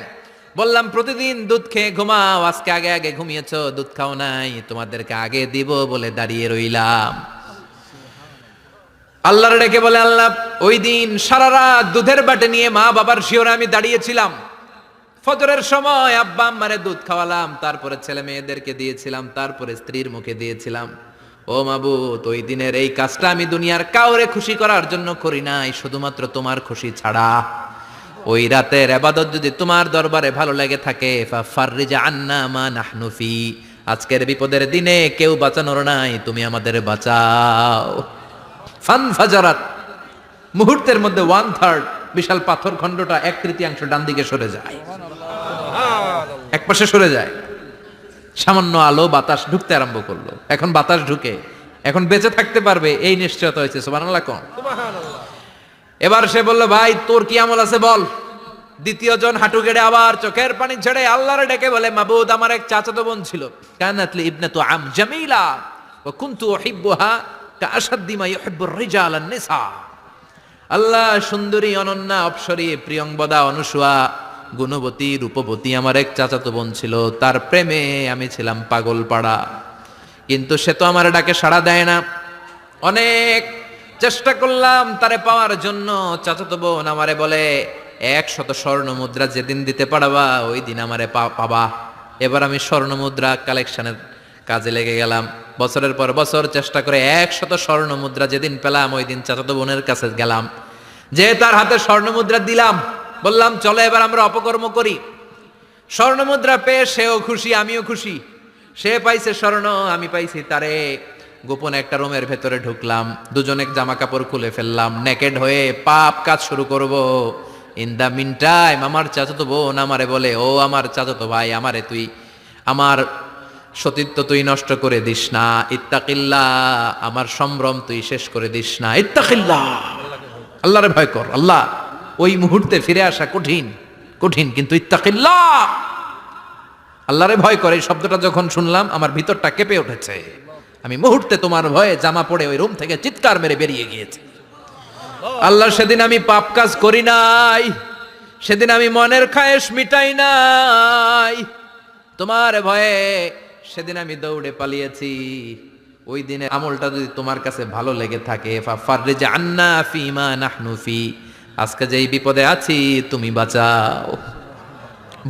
বললাম প্রতিদিন দুধ খেয়ে ঘুমাও, আজকে আগে আগে ঘুমিয়েছো, দুধ খাও নাই, তোমাদেরকে আগে দিব বলে দাঁড়িয়ে রইলাম। আল্লাহর ডেকে বলে, আল্লাহ ওই দিন সারা রাত দুধের বাটে নিয়ে মা বাবার শিওরে আমি দাঁড়িয়েছিলাম, ফজরের সময় আব্বা আম্মারে দুধ খাওয়ালাম, তারপরে ছেলে মেয়েদেরকে দিয়েছিলাম, তারপরে স্ত্রীর মুখে দিয়েছিলাম। ও মাবুদ, ওই দিনের এই কাজটা আমি দুনিয়ার কাউরে খুশি করার জন্য করি নাই, শুধুমাত্র তোমার খুশি ছাড়া। ওই রাতের ইবাদত যদি তোমার দরবারে ভালো লেগে থাকে, ফাফাররিজ আন্না মা নাহনু ফি, আজকের বিপদের দিনে কেউ বাঁচানোর নাই, তুমি আমাদের বাঁচাও। ফানফাজারাত, মুহূর্তের মধ্যে 1/3 বিশাল পাথর খণ্ডটা 1/3 ডান দিকে সরে যায়, এক পাশে সরে যায়। সামান্য আলো বাতাস ঢুকতে আরম্ভ করলো। এখন বাতাস ঢুকে এখন বেঁচে থাকতে পারবে এই নিশ্চয়তা হয়েছে। সুবহানাল্লাহ কোন? এবার সে বলল, ভাই তোর কি আমল আছে বল। দ্বিতীয় জন হাঁটু গেড়ে আবার চোখের পানি ছেড়ে আল্লাহরে ডেকে বলে, মাবুদ, আমার এক চাচাতো বোন ছিল, কানাতলি ইবনাতু আম জামিলা ওয়া কুনতু উহিব্বুহা কাআশাদ্দি মা ইউহিব্বুর রিজাল আন-নিসা। আল্লাহ, সুন্দরী, অনন্যা, অপ্সরী, প্রিয়ংবদা, অনুসুয়া, গুণবতী, রূপবতী আমার এক চাচাতো বোন ছিল, তার প্রেমে আমি ছিলাম পাগল পাড়া, কিন্তু সে তো আমার ডাকে সাড়া দেয় না। অনেক চেষ্টা করলাম তারে পাওয়ার জন্য। চাচাতো বোন আমারে বলে, 100 স্বর্ণ মুদ্রা যেদিন দিতে পারবা ওই দিন আমারে পাবা। এবার আমি স্বর্ণ মুদ্রা কালেকশনের কাজে লেগে গেলাম। বছরের পর বছর চেষ্টা করে 100 স্বর্ণ মুদ্রা যেদিন পেলাম ওই দিন চাচাতো বোনের কাছে গেলাম, যে তার হাতে স্বর্ণ মুদ্রা দিলাম, বললাম চলো এবার আমরা অপকর্ম করি। স্বর্ণ মুদ্রা পেয়ে সেও খুশি, আমিও খুশি। সে পাইছে স্বর্ণ, আমি পাইছি তারে। গোপনে একটা রুমের ভেতরে ঢুকলাম, দুজনে জামা কাপড় খুলে ফেললাম, নেকেড হয়ে পাপ কাজ শুরু করব। ইন দা মিন টাইম আমার চাচাতো বোন আমারে বলে, ও আমার চাচাতো ভাই, আমারে তুই, আমার সতীত্ব তুই নষ্ট করে দিস না, ইত্তাকিল্লাহ, আমার সম্ভ্রম তুই শেষ করে দিস না, ইত্তাকিল্লাহ, আল্লাহরে ভয় কর। আল্লাহ, ওই মুহূর্তে ফিরে আসা কঠিন কঠিন, কিন্তু ইত্তাকিল্লাহ, আল্লাহরে ভয় করে, এই শব্দটা যখন শুনলাম আমার ভিতরটা কেঁপে উঠেছে। আমি মুহূর্তে তোমার ভয়ে জামা পড়ে ওই রুম থেকে চিৎকার মেরে বেরিয়ে গিয়েছি। আল্লাহ, সেদিন আমি পাপ কাজ করি নাই, সেদিন আমি মনের খায়েশ মিটাই নাই, তোমার ভয়ে সেদিন আমি দৌড়ে পালিয়েছি। ওই দিনে আমলটা যদি তোমার কাছে ভালো লেগে থাকে, ফাফাররিজ আন্না ফিমা নাহনু ফি, আজকে যেই বিপদে আছি তুমি বাঁচাও।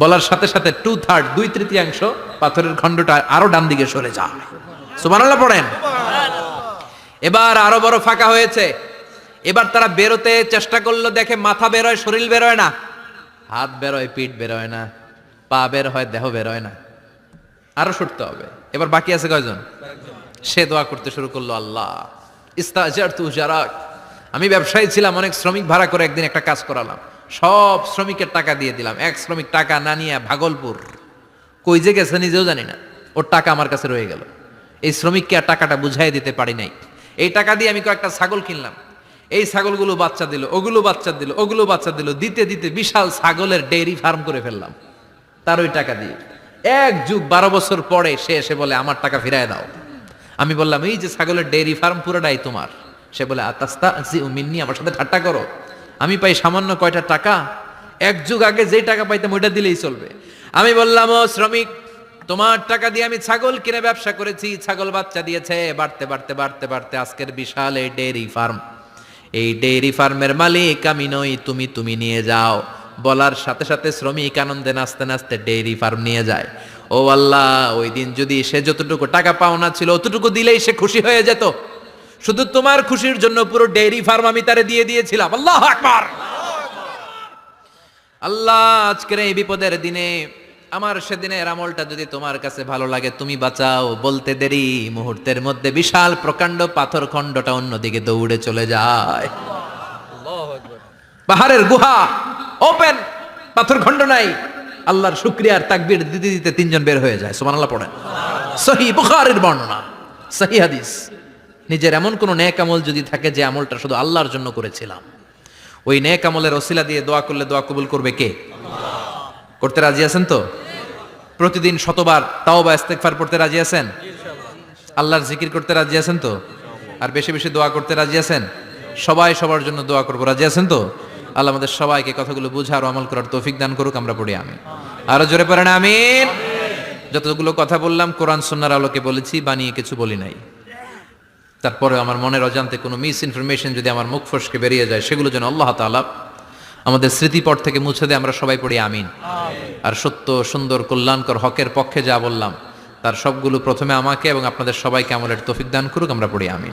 বলার সাথে সাথে 2/3 2/3 পাথরের খণ্ডটা আরো ডান দিকে সরে যায়। সুবহানাল্লাহ পড়েন। এবার আরো বড় ফাঁকা হয়েছে। এবার তারা বেরোতে চেষ্টা করলো, দেখে মাথা বেরোয়, শরীর বেরোয় না, হাত বেরোয়, পিঠ বেরোয় না, পা বের হয়, দেহ বেরোয় না, আরো ছুটতে হবে। এবার বাকি আছে কয়জন? সে দোয়া করতে শুরু করলো, আল্লাহ ইস্তাজারতু জারাক, আমি ব্যবসায়ী ছিলাম, অনেক শ্রমিক ভাড়া করে একদিন একটা কাজ করালাম, সব শ্রমিকের টাকা দিয়ে দিলাম। এক শ্রমিক টাকা না নিয়ে ভাগলপুর কই যে গেছে নিজেও জানি না, ওর টাকা আমার কাছে রয়ে গেল। এই শ্রমিককে আর টাকাটা বুঝাই দিতে পারি নাই। এই টাকা দিয়ে আমি কয়েকটা ছাগল কিনলাম, এই ছাগলগুলো বাচ্চা দিল, ওগুলো বাচ্চা দিল, ওগুলো বাচ্চা দিল, দিতে দিতে বিশাল ছাগলের ডেইরি ফার্ম করে ফেললাম তার ওই টাকা দিয়ে। 1 যুগ 12 বছর পরে সে এসে বলে, আমার টাকা ফিরায় দাও। আমি বললাম, এই যে ছাগলের ডেইরি ফার্ম পুরোটাই তোমার। সে বলে, আতাস্তাহজিউ মিন্নি, আমার সাথে ঠাট্টা করো? আমি পাই সামান্য কয়টা টাকা, 1 যুগ আগে যেই টাকা পাইতাম ওইটা দিলেই চলবে। আমি বললাম, ও শ্রমিক, তোমার টাকা দিয়ে আমি ছাগল কিনে ব্যবসা করেছি, ছাগল বাচ্চা দিয়েছে, বাড়তে বাড়তে বাড়তে বাড়তে আজকের বিশাল এই ডেইরি ফার্ম, এই ডেইরি ফার্মের মালিক আমি নই, তুমি নিয়ে যাও। বলার সাথে সাথে শ্রমিক আনন্দে নাচতে নাচতে ডেইরি ফার্ম নিয়ে যায়। ও আল্লাহ, ওই দিন যদি সে যতটুকু টাকা পাওনা ছিল অতটুকু দিলেই সে খুশি হয়ে যেত। শুধু তোমার খুশির জন্য পুরো ডেইরি ফার্ম আমি তারে দিয়ে দিয়েছিলাম। আল্লাহু আকবার। আল্লাহ, আজকের এই বিপদের দিনে আমার সেদিনের আমলটা যদি তোমার কাছে ভালো লাগে তুমি বাঁচাও। বলতে দেরি, মুহূর্তের মধ্যে বিশাল প্রকাণ্ড পাথর খণ্ডটা অন্যদিকে দৌড়ে চলে যায়। পাহাড়ের গুহা ওপেন, পাথর খণ্ড নাই। আল্লাহর শুকরিয়ার তাকবীর দিতে দিতে 3 জন বের হয়ে যায়। সুবহানাল্লাহ পড়েন। সহিহ বুখারীর বর্ণনা, সহিহ হাদিস। নিজের এমন কোন নেক আমল যদি থাকে যে আমলটা শুধু আল্লাহর জন্য করেছিলাম, ওই নেক আমলের ওসিলা দিয়ে দোয়া করলে দোয়া কবুল করবে কে? আল্লাহ। করতে রাজি আছেন তো? প্রতিদিন 100 বার তাওবা ইস্তেগফার পড়তে রাজি আছেন? আল্লাহর জিকির করতে রাজি আছেন তো? আর বেশি বেশি দোয়া করতে রাজি আছেন? সবাই সবার জন্য দোয়া করবো, রাজি আছেন তো? আল্লাহ আমাদের সবাইকে কথাগুলো বুঝার ও আমল করার তৌফিক দান করুক। আমরা পড়ি আমিন। আরো জোরে পড়েন আমিন। যতগুলো কথা বললাম কোরআন সুন্নাহর আলোকে বলেছি, বানিয়ে কিছু বলি নাই। তারপরে আমার মনের অজান্তে কোনো মিস ইনফরমেশন যদি আমার মুখ ফসকে বেরিয়ে যায়, সেগুলো যেন আল্লাহ তাআলা আমাদের স্মৃতিপট থেকে মুছে দেয়। আমরা সবাই পড়ি আমিন। আর সত্য, সুন্দর, কল্যাণকর, হকের পক্ষে যা বললাম তার সবগুলো প্রথমে আমাকে এবং আপনাদের সবাইকে আমলের তৌফিক দান করুক। আমরা পড়ি আমিন।